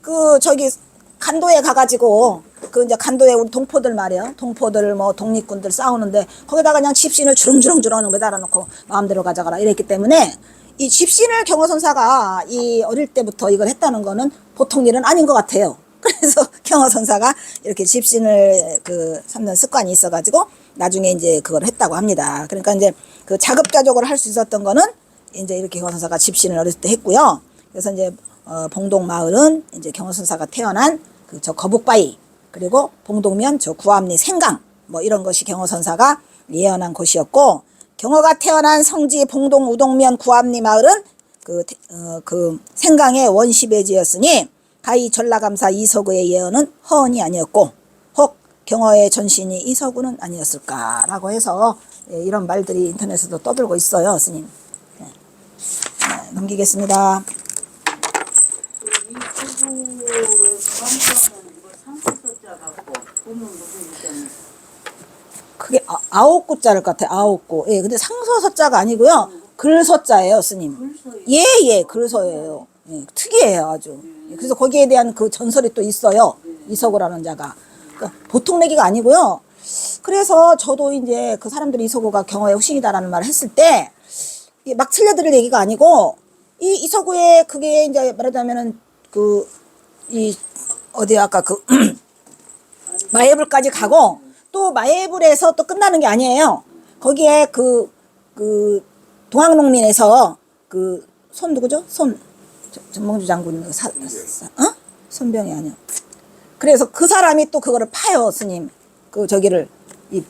그 저기 간도에 가가지고 그 이제 간도에 우리 동포들 말이에요. 동포들 뭐 독립군들 싸우는데 거기다가 그냥 집신을 주렁주렁 매달아 놓고 마음대로 가져가라 이랬기 때문에 이 집신을 경호선사가 이 어릴 때부터 이걸 했다는 거는 보통 일은 아닌 것 같아요. 그래서 경호선사가 이렇게 집신을 그 삼는 습관이 있어가지고 나중에 이제 그걸 했다고 합니다. 그러니까 이제 그 자급자족을 할 수 있었던 거는 이제 이렇게 경호선사가 집신을 어렸을 때 했고요. 그래서 이제 봉동 마을은 이제 경호선사가 태어난 그 저 거북바위 그리고 봉동면 저 구암리 생강 뭐 이런 것이 경호선사가 예언한 곳이었고 경호가 태어난 성지 봉동 우동면 구암리 마을은 그 생강의 원시배지였으니 가히 전라감사 이서구의 예언은 허언이 아니었고 혹 경호의 전신이 이서구는 아니었을까라고 해서 이런 말들이 인터넷에도 떠들고 있어요, 스님. 네. 네, 넘기겠습니다. 그게 아홉구자를 같아. 아홉구. 예, 근데 상서서자가 아니고요. 글서자예요, 스님. 예, 글서예요. 예, 특이해요, 아주. 그래서 거기에 대한 그 전설이 또 있어요. 이서구라는 자가. 그러니까 보통 내기가 아니고요. 그래서 저도 이제 그 사람들이 이서구가 경호의 후신이다라는 말을 했을 때 막 틀려드릴 얘기가 아니고 이 이서구의 그게 이제 말하자면은 어디 아까 마예불까지 가고 또 마예불에서 또 끝나는 게 아니에요. 거기에 동학농민에서 손 누구죠? 전봉주 장군 손병이 아니야. 그래서 그 사람이 또 그거를 파요, 스님. 저기를 이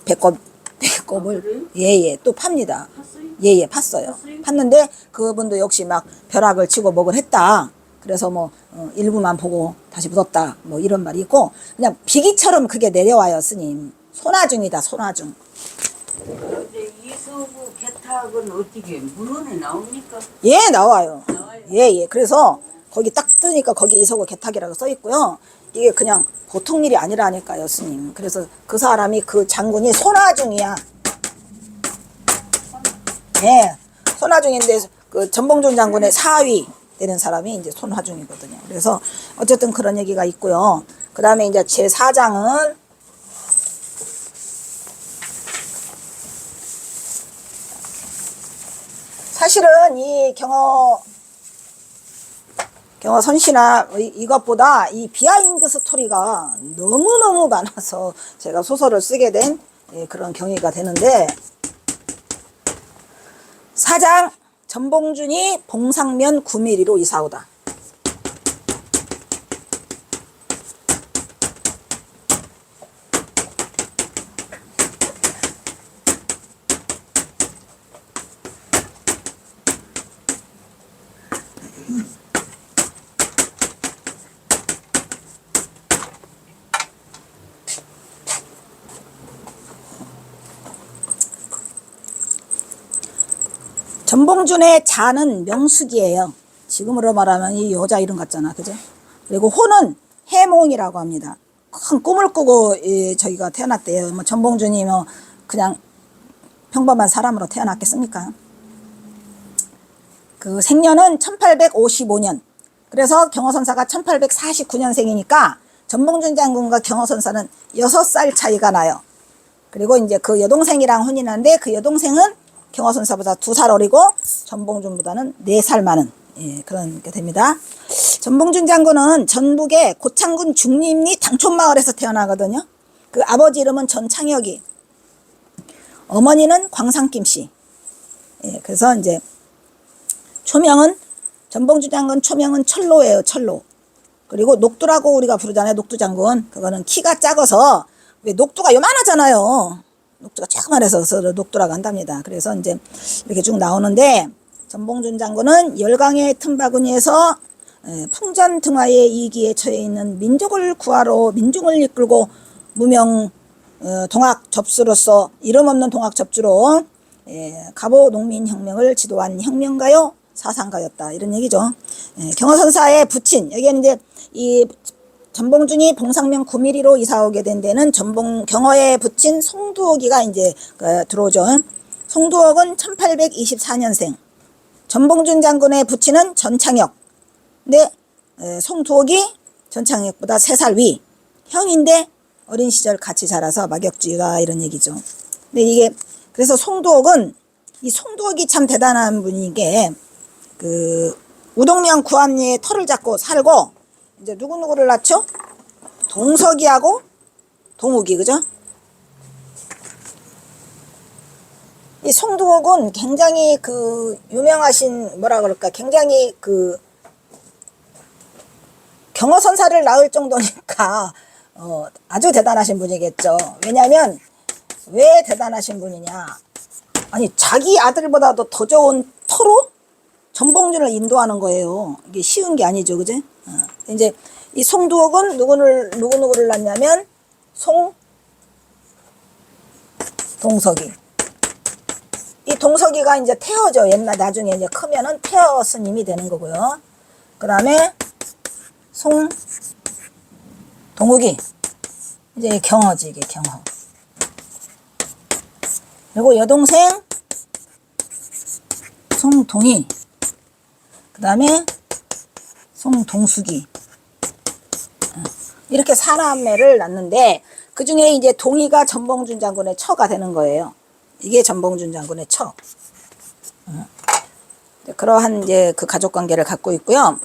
배꼽을 예예 또 팝니다. 예예 팠어요. 팠는데 그분도 역시 막 벼락을 치고 뭐를 했다. 그래서 뭐 일부만 보고 다시 묻었다 뭐 이런 말이 있고 그냥 비기처럼 그게 내려와요, 스님. 손아중이다, 손아중. 근데 이서구 개탁은 어떻게 물원에 나옵니까? 예, 나와요. 예예. 그래서 거기 딱 뜨니까 거기 이서구 개탁이라고 써 있고요. 이게 그냥 보통 일이 아니라니까요, 스님. 그래서 그 사람이 그 장군이 손아중이야. 예, 손아중인데 그 전봉준 장군의 사위 되는 사람이 이제 손화중이거든요. 그래서 어쨌든 그런 얘기가 있고요. 그 다음에 이제 제4장은 사실은 이 경어선시나 이것보다 이 비하인드 스토리가 너무너무 많아서 제가 소설을 쓰게 된 그런 경위가 되는데, 4장 전봉준이 봉상면 9mm로 이사오다. 전봉준의 자는 명숙이에요. 지금으로 말하면 이 여자 이름 같잖아, 그죠? 그리고 호는 해몽이라고 합니다. 큰 꿈을 꾸고 저희가 태어났대요. 뭐 전봉준이 뭐 그냥 평범한 사람으로 태어났겠습니까? 그 생년은 1855년. 그래서 경어선사가 1849년생이니까 전봉준 장군과 경어선사는 6살 차이가 나요. 그리고 이제 그 여동생이랑 혼인하는데 그 여동생은 경어선사보다 2살 어리고 전봉준보다는 4살 많은 그런 게 됩니다. 전봉준 장군은 전북의 고창군 중림리 당촌마을에서 태어나거든요. 그 아버지 이름은 전창혁이, 어머니는 광상김씨. 그래서 이제 초명은 전봉준 장군 초명은 철로예요, 철로. 그리고 녹두라고 우리가 부르잖아요, 녹두 장군. 그거는 키가 작아서, 왜 녹두가 요만하잖아요. 녹두가 조그만해서 녹두라고 한답니다. 그래서 이제 이렇게 쭉 나오는데, 전봉준 장군은 열강의 틈바구니에서 풍전등화의 이기에 처해 있는 민족을 구하러 민중을 이끌고 무명 동학 접수로서 이름 없는 동학 접주로 갑오 농민혁명을 지도한 혁명가요 사상가였다, 이런 얘기죠. 경어선사의 부친, 여기에는 이제 이 전봉준이 봉상면 9mm로 이사오게 된 데는 경어에 붙인 송두옥이가 이제 들어오죠. 송두옥은 1824년생. 전봉준 장군의 부친은 전창혁. 근데 송두옥이 전창혁보다 3살 위. 형인데 어린 시절 같이 자라서 막역주의가, 이런 얘기죠. 근데 이게 그래서 이 송두옥이 참 대단한 분인 게 그 우동면 구암리에 터를 잡고 살고 이제 누구누구를 낳죠? 동석이하고 동욱이, 그죠? 이 송두옥은 굉장히 그 유명하신, 뭐라 그럴까, 굉장히 그 경어선사를 낳을 정도니까 아주 대단하신 분이겠죠. 왜냐면 왜 대단하신 분이냐, 아니 자기 아들보다도 더 좋은 터로 전봉준을 인도하는 거예요. 이게 쉬운 게 아니죠, 그제? 이제 이 송두옥은 누구누구를 낳냐면 동석이. 이 동석이가 이제 태어죠. 나중에 이제 크면은 태어 스님이 되는 거고요. 그 다음에 동욱이 이제 경어지, 이게 경어. 그리고 여동생 송동이, 그 다음에 송동숙이. 이렇게 사남매를 낳는데 그 중에 이제 동이가 전봉준 장군의 처가 되는 거예요. 이게 전봉준 장군의 처. 그러한 이제 그 가족 관계를 갖고 있고요.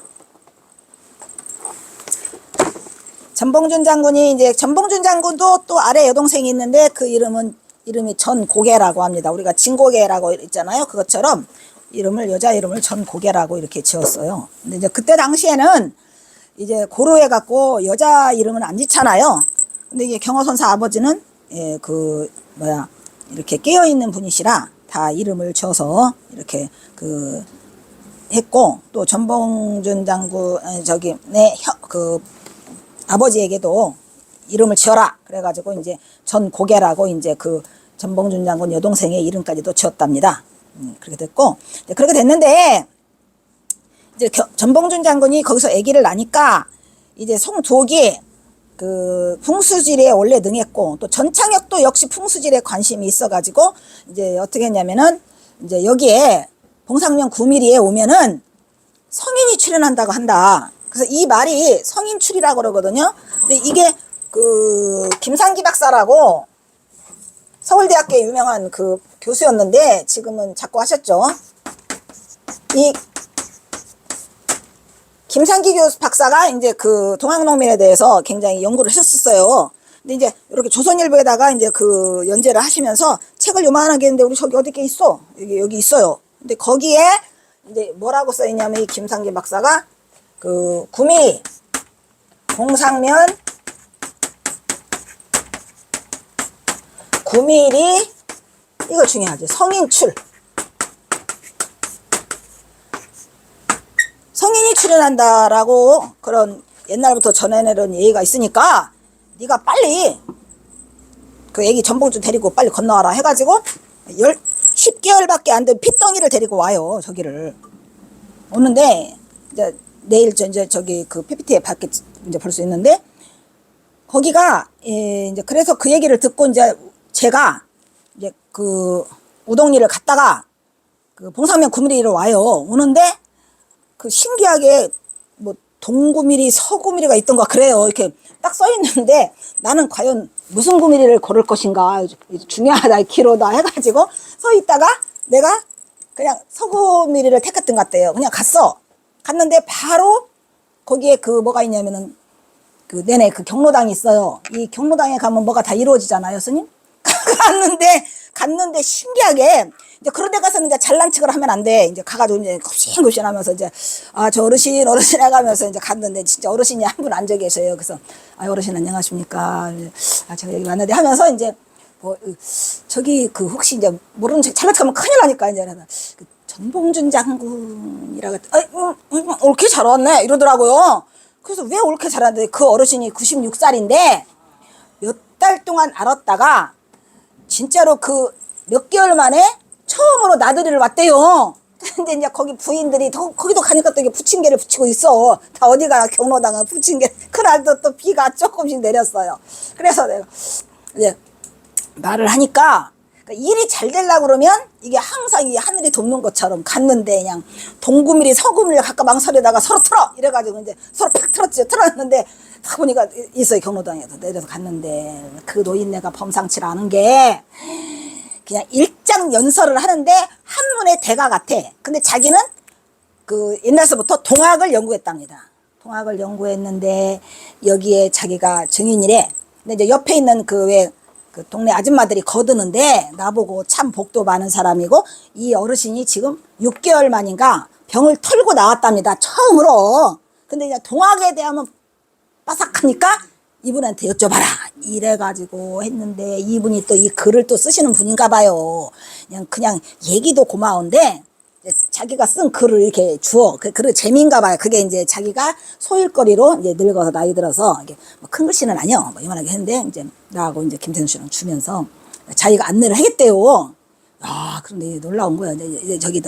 전봉준 장군도 또 아래 여동생이 있는데 그 이름이 전고개라고 합니다. 우리가 진고개라고 있잖아요. 그것처럼 여자 이름을 전고개라고 이렇게 지었어요. 근데 이제 그때 당시에는 이제 고루해 갖고 여자 이름은 안 짓잖아요. 근데 이게 경어선사 아버지는 이렇게 깨어 있는 분이시라 다 이름을 지어서 이렇게 했고, 또 전봉준 장군 아버지에게도 이름을 지어라 그래가지고 이제 전고개라고 이제 그 전봉준 장군 여동생의 이름까지도 지었답니다. 그렇게 됐고, 그렇게 됐는데 이제 전봉준 장군이 거기서 아기를 낳으니까 이제 송독이 그 풍수지리에 원래 능했고 또 전창혁도 역시 풍수지리에 관심이 있어가지고 이제 어떻게 했냐면은 이제 여기에 봉상면 9mm에 오면은 성인이 출연한다고 한다. 그래서 이 말이 성인출이라고 그러거든요. 근데 이게 그 김상기 박사라고 서울대학교에 유명한 그 교수였는데 지금은 자꾸 하셨죠. 이 김상기 교수 박사가 이제 그 동학농민에 대해서 굉장히 연구를 하셨었어요. 근데 이제 이렇게 조선일보에다가 이제 그 연재를 하시면서 책을 요만하게 했는데 우리 저기 어디 게 있어? 여기 있어요. 근데 거기에 이제 뭐라고 써 있냐면 이 김상기 박사가 그 9mm 봉상면 9mm 이거 중요하죠. 성인출. 성인이 출연한다라고 그런 옛날부터 전해내는 얘기가 있으니까 네가 빨리 그 애기 전봉준 데리고 빨리 건너와라 해가지고 10개월밖에 안 된 핏덩이를 데리고 와요. 저기를 오는데 이제 내일 이제 저기 그 PPT에 밖에 이제 볼 수 있는데 거기가 이제 그래서 그 얘기를 듣고 이제 제가 이제 그 우동리를 갔다가 그 봉상면 9mm로 와요. 오는데 그 신기하게 뭐 동구미리 서구미리가 있던가 그래요. 이렇게 딱 써 있는데 나는 과연 무슨 9mm를 고를 것인가 중요하다 키로다 해가지고 서 있다가 내가 그냥 서구미리를 택했던 것 같아요. 그냥 갔는데 바로 거기에 그 뭐가 있냐면은 그 내내 그 경로당이 있어요. 이 경로당에 가면 뭐가 다 이루어지잖아요, 스님. 갔는데 신기하게 이제 그런 데 가서는 이제 잘난 척을 하면 안 돼. 이제 가가지고 이제 굽신굽신 하면서 이제 저 어르신 해가면서 이제 갔는데 진짜 어르신이 한 분 앉아 계셔요. 그래서 어르신 안녕하십니까. 제가 여기 왔는데 하면서 이제 뭐 저기 그 혹시 이제 모르는 척 잘난 척하면 큰일 나니까 이제 그 전봉준 장군이라고 옳게 잘 왔네 이러더라고요. 그래서 왜 옳게 잘 왔는데 그 어르신이 96살인데 몇 달 동안 알았다가 진짜로 그 몇 개월 만에 처음으로 나들이를 왔대요. 근데 이제 거기 부인들이 거기도 가니까 또 이게 부침개를 붙이고 있어. 다 어디가 경로당은 부침개. 그날도 또 비가 조금씩 내렸어요. 그래서 내가 이제 말을 하니까 일이 잘 되려고 그러면 이게 항상 이 하늘이 돕는 것처럼 갔는데 그냥 동구미리 서구미리 각각 망설이다가 서로 틀어 이래가지고 이제 서로 팍 틀었는데 딱 보니까 있어요. 경로당에서 내려서 갔는데 그 노인네가 범상치 않은 게 그냥 일장 연설을 하는데 한문의 대가 같아. 근데 자기는 그 옛날서부터 동학을 연구했답니다. 동학을 연구했는데 여기에 자기가 증인이래. 근데 이제 옆에 있는 그 왜 그 동네 아줌마들이 거드는데 나보고 참 복도 많은 사람이고 이 어르신이 지금 6개월 만인가 병을 털고 나왔답니다. 처음으로. 근데 이제 동학에 대하면 빠삭하니까 이분한테 여쭤봐라 이래가지고 했는데 이분이 또 이 글을 또 쓰시는 분인가 봐요. 그냥 얘기도 고마운데 자기가 쓴 글을 이렇게 주어 그 글을 재미인가 봐요. 그게 이제 자기가 소일거리로 이제 늙어서 나이 들어서 이게 뭐 큰 글씨는 아니요 뭐 이만하게 했는데 이제 나하고 이제 김태순 씨랑 주면서 자기가 안내를 하겠대요. 그런데 놀라운 거야. 이제 저기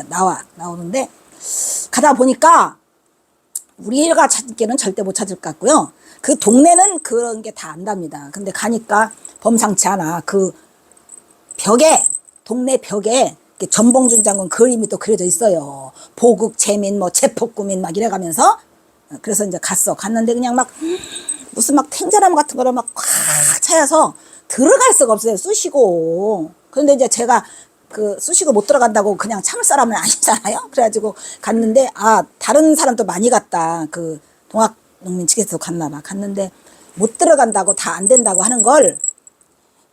나오는데 가다 보니까 우리가 찾을 길은 절대 못 찾을 것 같고요. 그 동네는 그런 게 다 안답니다. 근데 가니까 범상치 않아. 그 벽에 동네 벽에 전봉준 장군 그림이 또 그려져 있어요. 보국 재민 뭐 제폭구민 막 이래가면서 그래서 이제 갔는데 그냥 막 무슨 막 탱자나무 같은 거를 막 꽉 차여서 들어갈 수가 없어요. 쑤시고. 그런데 이제 제가 그 쑤시고 못 들어간다고 그냥 참을 사람은 아니잖아요. 그래가지고 갔는데 다른 사람도 많이 갔다. 그 동학농민 측에서 갔는데 못 들어간다고 다 안 된다고 하는 걸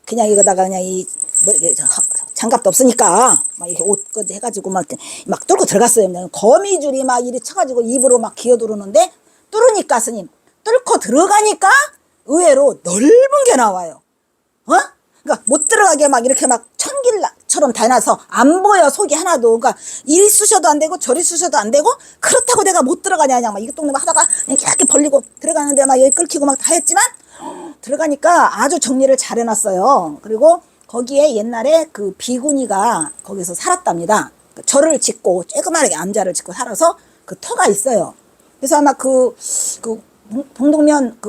그냥 이거다가 그냥 장갑도 없으니까 막 이렇게 옷까지 해가지고 막 뚫고 들어갔어요. 그냥 거미줄이 막 이리 쳐가지고 입으로 막 기어들어오는데 뚫으니까 스님 뚫고 들어가니까 의외로 넓은 게 나와요. 그러니까 못 들어가게 막 이렇게 막 천길처럼 다 해놔서 안 보여 속이 하나도. 그러니까 이리 쑤셔도 안 되고 저리 쑤셔도 안 되고 그렇다고 내가 못 들어가냐 그냥 막 이거 동네 막 하다가 이렇게 벌리고 들어가는데 막 여기 끌키고 막 다 했지만 들어가니까 아주 정리를 잘 해놨어요. 그리고 거기에 옛날에 그 비구니가 거기서 살았답니다. 절을 짓고 조그마하게 암자를 짓고 살아서 그 터가 있어요. 그래서 아마 봉동면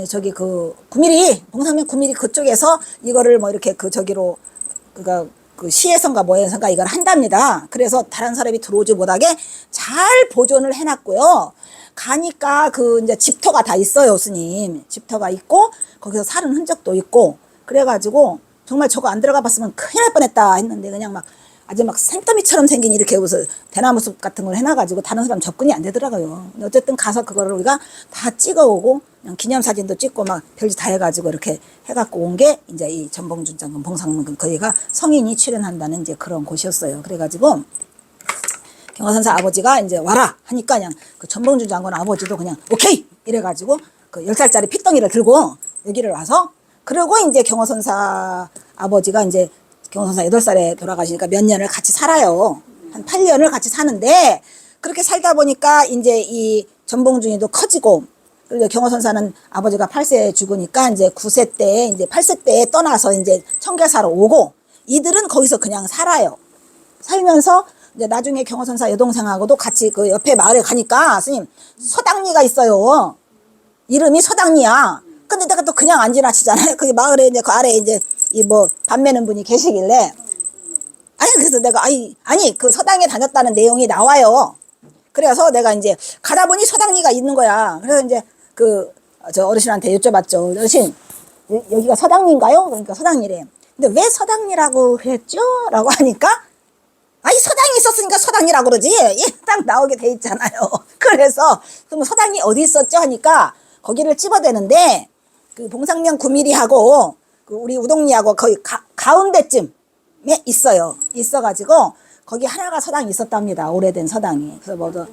저기 9mm 봉상면 9mm 그쪽에서 이거를 뭐 이렇게 저기로 그 시에선가 뭐에선가 이걸 한답니다. 그래서 다른 사람이 들어오지 못하게 잘 보존을 해놨고요. 가니까 이제 집터가 다 있어요, 스님. 집터가 있고 거기서 살은 흔적도 있고 그래가지고 정말 저거 안 들어가 봤으면 큰일 날 뻔했다 했는데 그냥 막 아주 막 산더미처럼 생긴 이렇게 무슨 대나무 숲 같은 걸 해놔가지고 다른 사람 접근이 안 되더라고요. 근데 어쨌든 가서 그거를 우리가 다 찍어오고 그냥 기념사진도 찍고 막 별짓 다 해가지고 이렇게 해갖고 온 게 이제 이 전봉준 장군 봉상문 거기가 성인이 출연한다는 이제 그런 곳이었어요. 그래가지고 경화선사 아버지가 이제 와라 하니까 그냥 그 전봉준 장군 아버지도 그냥 오케이 이래가지고 그 10살짜리 핏덩이를 들고 여기를 와서 그리고 이제 경화선사 아버지가 이제 경화선사 8살에 돌아가시니까 몇 년을 같이 살아요. 한 8년을 같이 사는데 그렇게 살다 보니까 이제 이 전봉준이도 커지고 그리고 경화선사는 아버지가 8세에 죽으니까 이제 9세 때 이제 8세 때에 떠나서 이제 청계사로 오고 이들은 거기서 그냥 살아요. 살면서 이제 나중에 경화선사 여동생하고도 같이 그 옆에 마을에 가니까 스님 서당리가 있어요. 이름이 서당리야. 근데 내가 또 그냥 안 지나치잖아요. 그 마을에 이제 그 아래에 이제 이 뭐 밥 매는 분이 계시길래 아니 그래서 내가 아니 그 서당에 다녔다는 내용이 나와요. 그래서 내가 이제 가다 보니 서당리가 있는 거야. 그래서 이제 저 어르신한테 여쭤봤죠. 어르신 여기가 서당리인가요? 그러니까 서당리래. 근데 왜 서당리라고 그랬죠? 라고 하니까 아니 서당이 있었으니까 서당이라고 그러지. 딱 나오게 돼 있잖아요. 그래서 그럼 서당이 어디 있었죠? 하니까 거기를 찝어대는데 그 봉상면 9mm하고 그 우리 우동리하고 거의 가운데쯤에 있어요. 있어가지고 거기 하나가 서당이 있었답니다. 오래된 서당이. 그래서 뭐도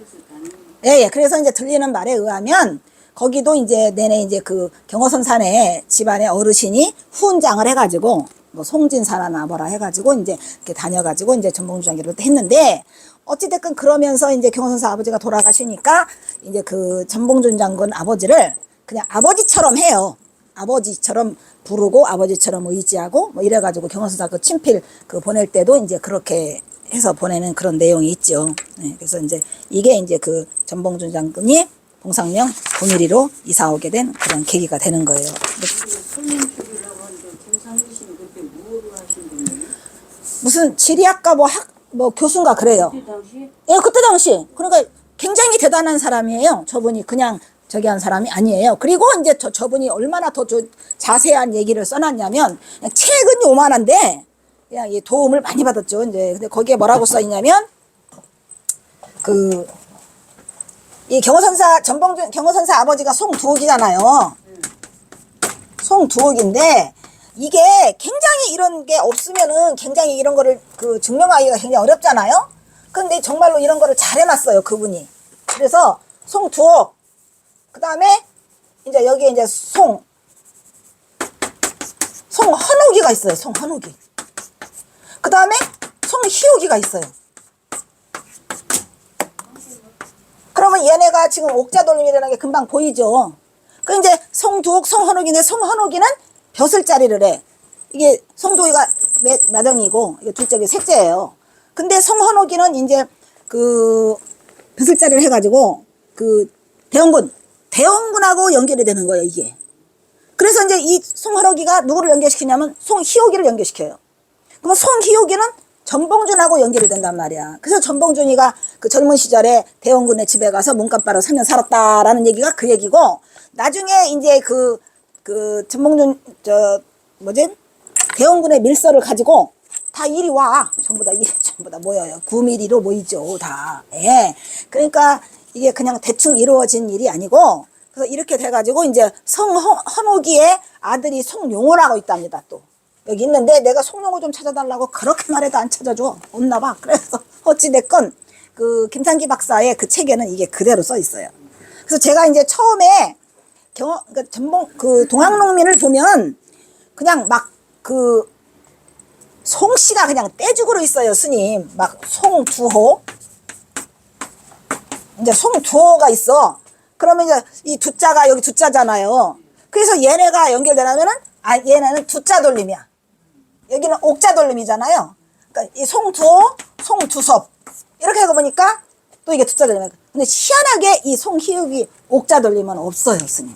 예. 그래서 이제 들리는 말에 의하면 거기도 이제 내내 이제 그 경어선산의 집안의 어르신이 후은장을 해가지고 뭐 송진사나 뭐라 해가지고 이제 이렇게 다녀가지고 이제 전봉주장기를 했는데 어찌됐건 그러면서 이제 경어선사 아버지가 돌아가시니까 이제 그 전봉준 장군 아버지를 그냥 아버지처럼 해요. 아버지처럼 부르고 아버지처럼 의지하고 뭐 이래가지고 경어선사 그 친필 보낼 때도 이제 그렇게 해서 보내는 그런 내용이 있죠. 네, 그래서 이제 이게 이제 그 전봉준 장군이 봉상명 9mm로 이사 오게 된 그런 계기가 되는 거예요. 손님들이라고 하는데 김상규 씨는 그때 뭐로 하신 분이에요? 무슨 지리학과 뭐 교수인가 그래요. 그때 당시? 예, 그때 당시. 그러니까 굉장히 대단한 사람이에요. 저분이 그냥 저기 한 사람이 아니에요. 그리고 이제 저분이 얼마나 더 자세한 얘기를 써놨냐면 그냥 책은 요만한데 그냥 이 도움을 많이 받았죠. 이제 근데 거기에 뭐라고 써 있냐면 이 경어선사 아버지가 송두옥이잖아요. 송두옥인데 이게 굉장히 이런 게 없으면은 굉장히 이런 거를 증명하기가 굉장히 어렵잖아요. 근데 정말로 이런 거를 잘 해놨어요, 그분이. 그래서 송두옥, 그 다음에 이제 여기에 이제 송헌옥이가 있어요, 송헌옥이. 그 다음에 송희옥이가 있어요. 그러면 얘네가 지금 옥자돌림이라는 게 금방 보이죠. 그 이제 송두옥, 송헌옥인데 송헌옥이는 벼슬자리를 해. 이게 송두옥이가 마덩이고 이게 둘째 셋째예요. 근데 송헌옥이는 이제 벼슬자리를 해가지고 대원군하고 연결이 되는 거예요, 이게. 그래서 이제 이 송헌옥이가 누구를 연결시키냐면 송희옥이를 연결시켜요. 그럼 송희옥이는 전봉준하고 연결이 된단 말이야. 그래서 전봉준이가 그 젊은 시절에 대원군의 집에 가서 몸값바로 3년 살았다라는 얘기가 그 얘기고, 나중에 이제 전봉준, 대원군의 밀서를 가지고 다 이리 와. 전부 다 모여요. 9mm로 모이죠, 다. 예. 그러니까 이게 그냥 대충 이루어진 일이 아니고, 그래서 이렇게 돼가지고 이제 송헌옥이의 아들이 송용호라고 있답니다, 또. 여기 있는데 내가 송용호 좀 찾아달라고 그렇게 말해도 안 찾아줘. 없나 봐. 그래서 어찌됐건 김상기 박사의 그 책에는 이게 그대로 써 있어요. 그래서 제가 이제 처음에 동학농민을 보면 그냥 막 송씨가 그냥 떼죽으로 있어요, 스님. 막 송두호. 이제 송두호가 있어. 그러면 이제 이 두자가 여기 두자잖아요. 그래서 얘네가 연결되려면은 얘네는 두자 돌림이야. 여기는 옥자 돌림이잖아요. 그러니까 이 송두호, 송두섭 이렇게 해서 보니까 또 이게 두자 돌림이야. 근데 희한하게 이 송희욱이 옥자 돌림은 없어요, 스님.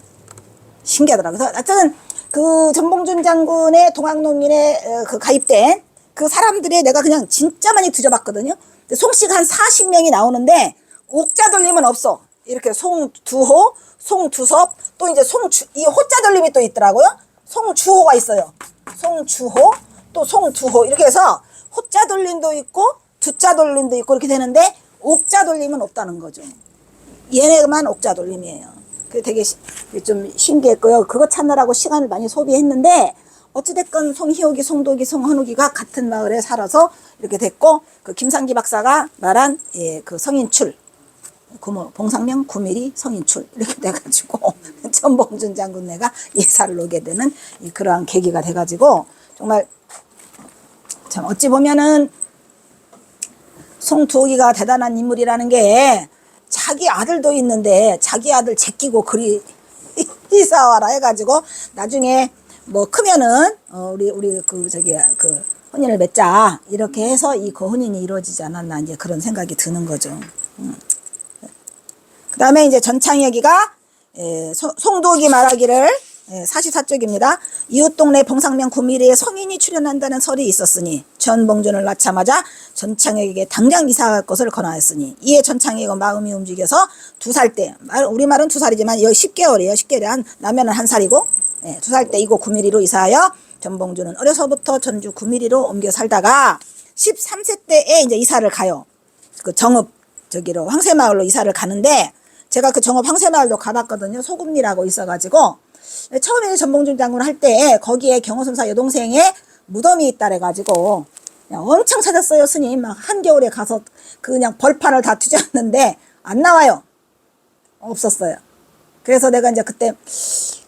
신기하더라고요. 그래서 하여튼 그 전봉준 장군의 동학농민에 그 가입된 그 사람들이 내가 그냥 진짜 많이 뒤져봤거든요. 송씨가 한 40명이 나오는데 옥자 돌림은 없어. 이렇게 송두호, 송두섭, 또 이제 이 호자 돌림이 또 있더라고요. 송주호가 있어요. 송주호, 또 송두호 이렇게 해서 호자 돌림도 있고 두자 돌림도 있고 이렇게 되는데 옥자 돌림은 없다는 거죠. 얘네만 옥자 돌림이에요. 그게 되게 좀 신기했고요. 그거 찾느라고 시간을 많이 소비했는데 어찌됐건 송희옥이, 송도기, 송헌욱이가 같은 마을에 살아서 이렇게 됐고 그 김상기 박사가 말한 그 성인출 봉상명 9mm 성인출 이렇게 돼가지고 전봉준 장군네가 예사를 오게 되는 그러한 계기가 돼가지고 정말 참 어찌 보면은 송두옥이가 대단한 인물이라는 게 자기 아들도 있는데 자기 아들 제끼고 그리 이사와라 해가지고 나중에 뭐 크면은 우리 그 혼인을 맺자 이렇게 해서 그 혼인이 이루어지지 않았나 이제 그런 생각이 드는 거죠. 그 다음에 이제 전창혁이가 송도옥이 말하기를 사시사쪽입니다. 이웃 동네 봉상명 9mm에 성인이 출연한다는 설이 있었으니 전봉준을 낳자마자 전창혁에게 당장 이사갈 것을 권하였으니 이에 전창혁은 마음이 움직여서 2살 때 우리말은 2살이지만 여기 10개월이에요. 10개월이 나면은 1살이고 2살 때 이곳 9mm로 이사하여 전봉준은 어려서부터 전주 9mm로 옮겨 살다가 13세 때에 이제 이사를 가요. 그 정읍 저기로 황새마을로 이사를 가는데 제가 그 정읍 황새마을도 가봤거든요. 소금리라고 있어가지고 처음에 전봉준 장군 할 때 거기에 경호선사 여동생의 무덤이 있다 그래가지고 그냥 엄청 찾았어요. 스님 막 한겨울에 가서 그냥 벌판을 다 뒤졌는데 안 나와요. 없었어요. 그래서 내가 이제 그때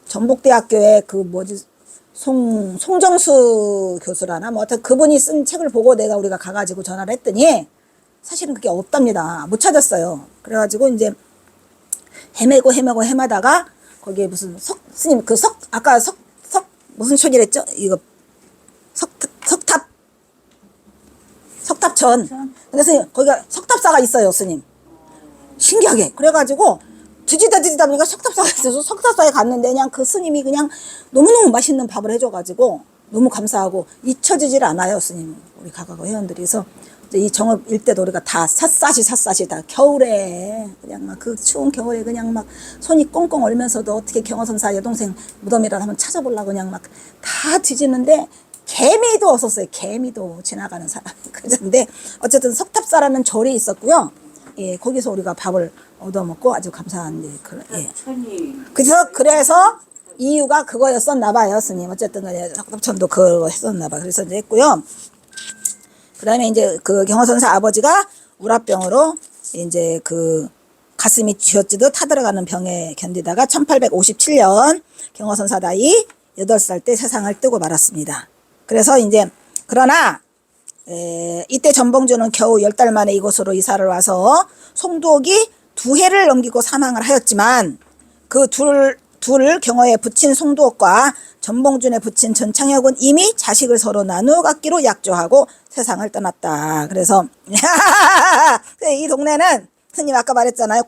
전북대학교에 그 뭐지 송정수 교수라나 뭐 하여튼 그분이 쓴 책을 보고 우리가 가가지고 전화를 했더니 사실은 그게 없답니다. 못 찾았어요. 그래가지고 이제 헤매다가 거기에 무슨 스님 아까 무슨 촌이랬죠? 이거 석탑천. 그래서 거기가 석탑사가 있어요, 스님. 신기하게. 그래가지고 뒤지다 보니까 석탑사가 있어서 석탑사에 갔는데 그냥 그 스님이 그냥 너무너무 맛있는 밥을 해줘가지고 너무 감사하고 잊혀지질 않아요, 스님. 우리 가가고 회원들이. 그래서 이 정읍 일대도 우리가 다 샅샅이 다 겨울에 그냥 막 그 추운 겨울에 그냥 막 손이 꽁꽁 얼면서도 어떻게 경호선사 여동생 무덤이라도 한번 찾아보려고 그냥 막 다 뒤지는데 개미도 없었어요. 개미도 지나가는 사람. 그런데 어쨌든 석탑사라는 절이 있었고요. 거기서 우리가 밥을 얻어먹고 아주 감사한 그래서 이유가 그거였었나 봐요, 스님. 어쨌든 석탑천도 그거 했었나 봐. 그래서 이제 했고요. 그 다음에 이제 그 경호선사 아버지가 우라병으로 이제 그 가슴이 쥐어지듯 타들어가는 병에 견디다가 1857년 경호선사 나이 8살 때 세상을 뜨고 말았습니다. 그래서 이제 그러나 이때 전봉준은 겨우 10달 만에 이곳으로 이사를 와서 송도옥이 2해를 넘기고 사망을 하였지만 그 둘 경호에 붙인 송도옥과 전봉준에 붙인 전창혁은 이미 자식을 서로 나누어 갖기로 약조하고 세상을 떠났다. 그래서 이 동네는 스님 아까 말했잖아요.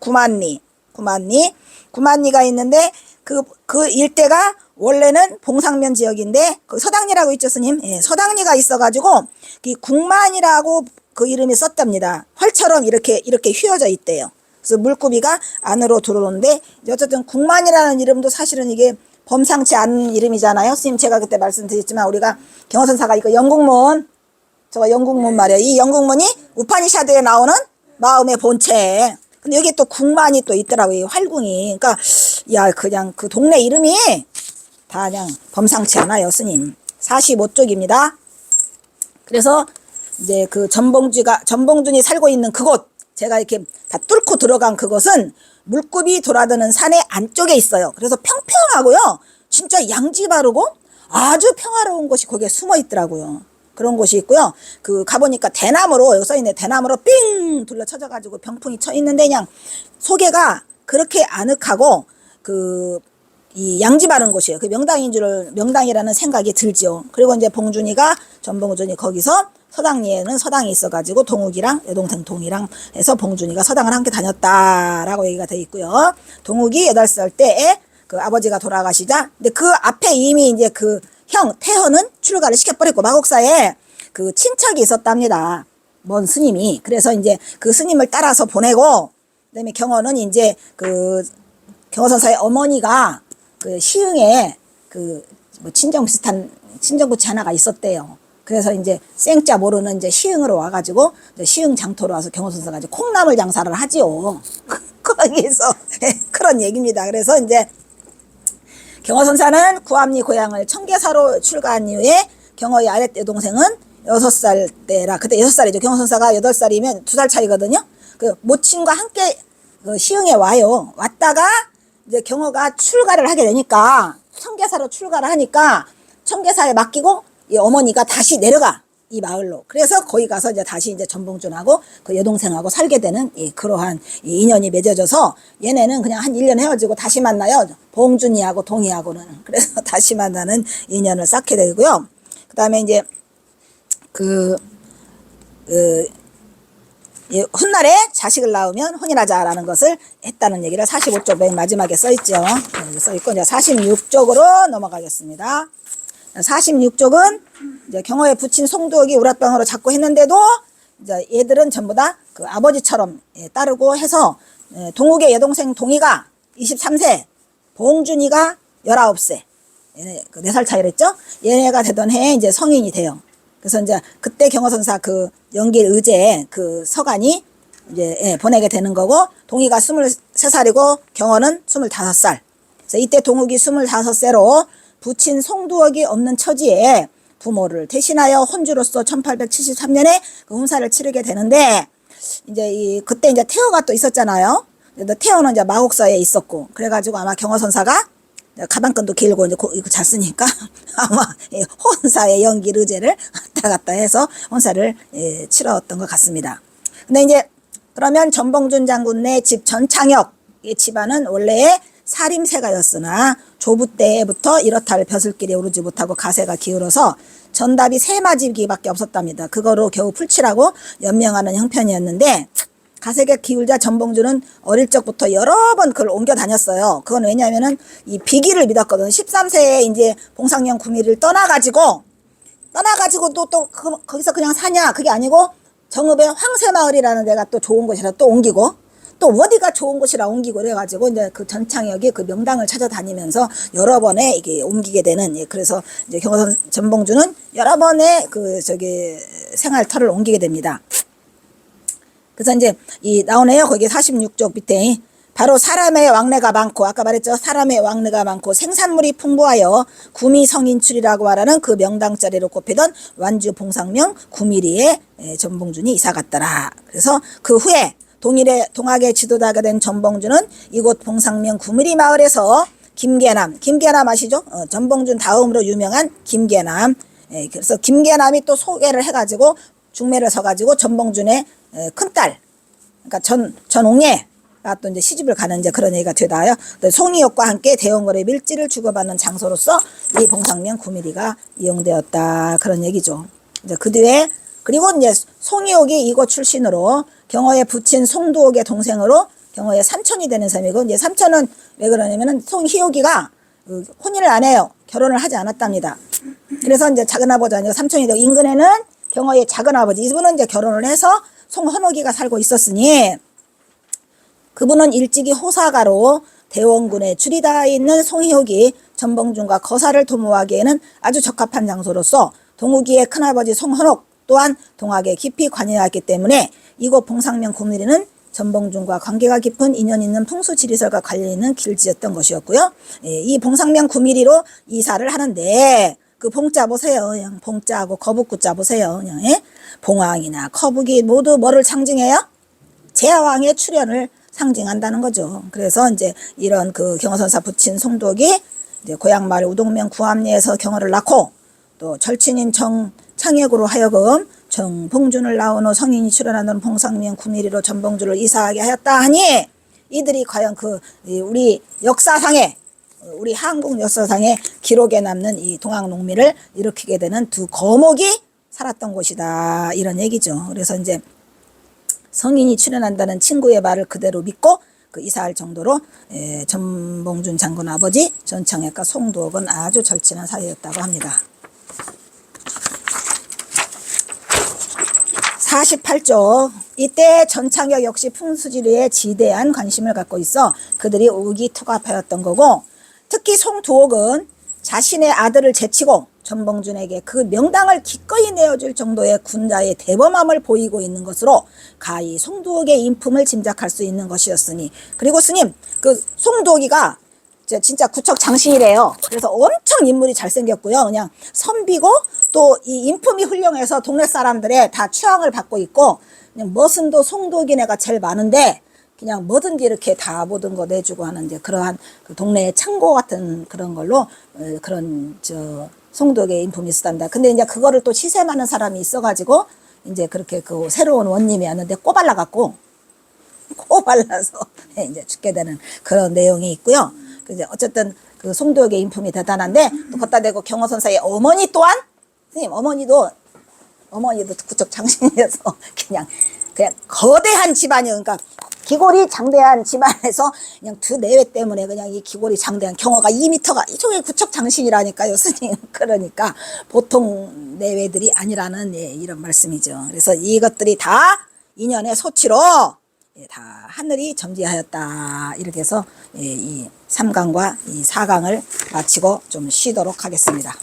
구만리가 있는데 그 일대가 원래는 봉상면 지역인데 그 서당리라고 있죠, 스님. 서당리가 있어가지고 이 국만이라고 그 이름이 썼답니다. 활처럼 이렇게 휘어져 있대요. 그래서 물고기가 안으로 들어오는데 어쨌든 국만이라는 이름도 사실은 이게 범상치 않은 이름이잖아요. 스님 제가 그때 말씀드렸지만 우리가 경호선사가 이거 영국문 말이에요. 이 영국문이 우파니샤드에 나오는 마음의 본체. 근데 여기 또 국만이 또 있더라고요. 활궁이. 그러니까 그냥 그 동네 이름이 다 그냥 범상치 않아요, 스님. 45쪽입니다. 그래서 이제 그 전봉준이 살고 있는 그곳 제가 이렇게 다 뚫고 들어간 그것은 물급이 돌아드는 산의 안쪽에 있어요. 그래서 평평하고요. 진짜 양지 바르고 아주 평화로운 곳이 거기에 숨어 있더라고요. 그런 곳이 있고요. 그 가보니까 대나무로 여기 써있네. 대나무로 삥 둘러 쳐져가지고 병풍이 쳐 있는데 그냥 소개가 그렇게 아늑하고 그 이 양지 바른 곳이에요. 그 명당이라는 생각이 들죠. 그리고 이제 봉준이가 전봉준이 거기서 서당리에는 서당이 있어가지고 동욱이랑 여동생 동이랑 해서 봉준이가 서당을 함께 다녔다라고 얘기가 돼 있고요. 동욱이 8살 때에 그 아버지가 돌아가시자, 근데 그 앞에 이미 이제 그 형 태현은 출가를 시켜버렸고 마곡사에 그 친척이 있었답니다. 먼 스님이. 그래서 이제 그 스님을 따라서 보내고, 그다음에 경호는 이제 그 경호선사의 어머니가 그 시흥에 그 뭐 친정 비슷한 친정부치 하나가 있었대요. 그래서 이제 생자 모르는 이제 시흥으로 와가지고 이제 시흥 장터로 와서 경호선사가 이제 콩나물 장사를 하지요. 거기서 그런 얘기입니다. 그래서 이제 경호선사는 구암리 고향을 청계사로 출가한 이후에 경호의 아랫 여동생은 6살 때라, 그때 6살이죠. 경호선사가 8살이면 2살 차이거든요. 그 모친과 함께 그 시흥에 와요. 왔다가 이제 경호가 출가를 하게 되니까, 청계사로 출가를 하니까 청계사에 맡기고 이 어머니가 다시 내려가, 이 마을로. 그래서 거기 가서 이제 다시 이제 전봉준하고 그 여동생하고 살게 되는 그러한 이 인연이 맺어져서, 얘네는 그냥 한 1년 헤어지고 다시 만나요. 봉준이하고 동이하고는. 그래서 다시 만나는 인연을 쌓게 되고요. 그 다음에 이제 훗날에 자식을 낳으면 혼인하자라는 것을 했다는 얘기를 45쪽 맨 마지막에 써있죠. 써있고, 이제 46쪽으로 넘어가겠습니다. 46쪽은 이제 경호에 붙인 송두옥이 우랏방으로 자꾸 했는데도 이제 얘들은 전부 다 그 아버지처럼 따르고 해서, 동욱의 여동생 동이가 23세, 봉준이가 19세, 얘네 4살 차이랬죠? 얘네가 되던 해에 이제 성인이 돼요. 그래서 이제 그때 경호선사 그 연길 의제 그 서간이 이제 보내게 되는 거고, 동이가 23살이고 경호는 25살. 그래서 이때 동욱이 25세로 부친 송두옥이 없는 처지에 부모를 대신하여 혼주로서 1873년에 그 혼사를 치르게 되는데, 이제 그때 이제 태호가 또 있었잖아요. 태호는 이제 마곡사에 있었고, 그래가지고 아마 경호선사가 가방끈도 길고 이제 이거 잘 쓰니까 아마 혼사의 연길 의제를 왔다 갔다 해서 혼사를 치렀던 것 같습니다. 근데 이제 그러면 전봉준 장군네 집 전창혁의 집안은 원래 사림세가였으나 조부 때부터 이렇다 할 벼슬길에 오르지 못하고 가세가 기울어서 전답이 세마지기밖에 없었답니다. 그거로 겨우 풀칠하고 연명하는 형편이었는데, 가세가 기울자 전봉준은 어릴 적부터 여러 번 그걸 옮겨 다녔어요. 그건 왜냐면은 이 비기를 믿었거든. 13세에 이제 봉상령 구미를 떠나가지고 또 거기서 그냥 사냐, 그게 아니고 정읍의 황새마을이라는 데가 또 좋은 곳이라 또 옮기고, 또 어디가 좋은 곳이라 옮기고, 그래가지고 이제 그 전창혁이 그 명당을 찾아다니면서 여러 번에 이게 옮기게 되는, 그래서 이제 전봉준은 여러 번의 그 생활터를 옮기게 됩니다. 그래서 이제 나오네요. 거기 46쪽 밑에 바로 사람의 왕래가 많고, 아까 말했죠. 사람의 왕래가 많고 생산물이 풍부하여 구미 성인출이라고 말하는 그 명당자리로 꼽히던 완주 봉상명 구미리에 전봉준이 이사 갔더라. 그래서 그 후에 동학의 지도자가 된 전봉준은 이곳 봉상명 구미리 마을에서 김계남 아시죠? 전봉준 다음으로 유명한 김계남. 그래서 김계남이 또 소개를 해가지고 중매를 서가지고 전봉준의 큰딸, 그러니까 전옥예가 또 이제 시집을 가는 이제 그런 얘기가 되나요? 송이옥과 함께 대원거래 밀지를 주고받는 장소로서 이 봉상명 구미리가 이용되었다, 그런 얘기죠. 이제 그 뒤에, 그리고 이제 송이옥이 이곳 출신으로 경호에 붙인 송두옥의 동생으로 경호의 삼촌이 되는 셈이고, 이제 삼촌은 왜 그러냐면은 송희옥이가 혼인을 안 해요. 결혼을 하지 않았답니다. 그래서 이제 작은아버지 아니고 삼촌이 되고, 인근에는 경호의 작은아버지, 이분은 이제 결혼을 해서 송헌옥이가 살고 있었으니, 그분은 일찍이 호사가로 대원군에 줄이다 있는 송희옥이 전봉준과 거사를 도모하기에는 아주 적합한 장소로서 동욱이의 큰아버지 송헌옥 또한 동학에 깊이 관여했기 때문에 이곳 봉상명 구미리는 전봉준과 관계가 깊은 인연 있는 풍수지리설과 관련 있는 길지였던 것이었고요. 이 봉상명 구미리로 이사를 하는데, 그 봉자 보세요. 그냥 봉자하고 거북구자 보세요. 그냥 봉황이나 거북이 모두 뭐를 상징해요? 제왕의 출현을 상징한다는 거죠. 그래서 이제 이런 그 경호선사 부친 송두옥이 이제 고향 마을 우동면 구암리에서 경호를 낳고, 또 절친인 창혁으로 하여금 정봉준을 낳은 후 성인이 출현하는 봉상명 구미리로 전봉준을 이사하게 하였다 하니, 이들이 과연 우리 역사상에 우리 한국 역사상의 기록에 남는 이 동학농민을 일으키게 되는 두 거목이 살았던 곳이다 이런 얘기죠. 그래서 이제 성인이 출연한다는 친구의 말을 그대로 믿고 그 이사할 정도로 전봉준 장군 아버지 전창혁과 송두옥은 아주 절친한 사이였다고 합니다. 48쪽. 이때 전창혁 역시 풍수지리에 지대한 관심을 갖고 있어 그들이 의기투합하였던 거고, 특히 송두옥은 자신의 아들을 제치고 전봉준에게 그 명당을 기꺼이 내어줄 정도의 군자의 대범함을 보이고 있는 것으로 가히 송두옥의 인품을 짐작할 수 있는 것이었으니, 그리고 스님, 그 송두옥이가 진짜 구척 장신이래요. 그래서 엄청 인물이 잘생겼고요. 그냥 선비고 또 이 인품이 훌륭해서 동네 사람들의 다 추앙을 받고 있고, 그냥 머슴도 송두옥이네가 제일 많은데 그냥 뭐든지 이렇게 다 모든 거 내주고 하는 이제 그러한 그 동네의 창고 같은 그런 걸로 그런 송두옥의 인품이 있었답니다. 근데 이제 그거를 또 시샘하는 사람이 있어가지고 이제 그렇게 그 새로운 원님이 왔는데 꼬발라갖고 꼬발라서 이제 죽게 되는 그런 내용이 있고요. 이제 어쨌든 그 송두옥의 인품이 대단한데, 또 걷다 대고 경호선사의 어머니 또한, 선생님 어머니도 구척 장신이어서 그냥 거대한 집안이, 그러니까 기골이 장대한 집안에서 그냥 두 내외 때문에 그냥 이 기골이 장대한 경호가 2m가 이쪽에 구척 장신이라니까요, 스님. 그러니까 보통 내외들이 아니라는 이런 말씀이죠. 그래서 이것들이 다 인연의 소치로 다 하늘이 점지하였다. 이렇게 해서 이 3강과 이 4강을 마치고 좀 쉬도록 하겠습니다.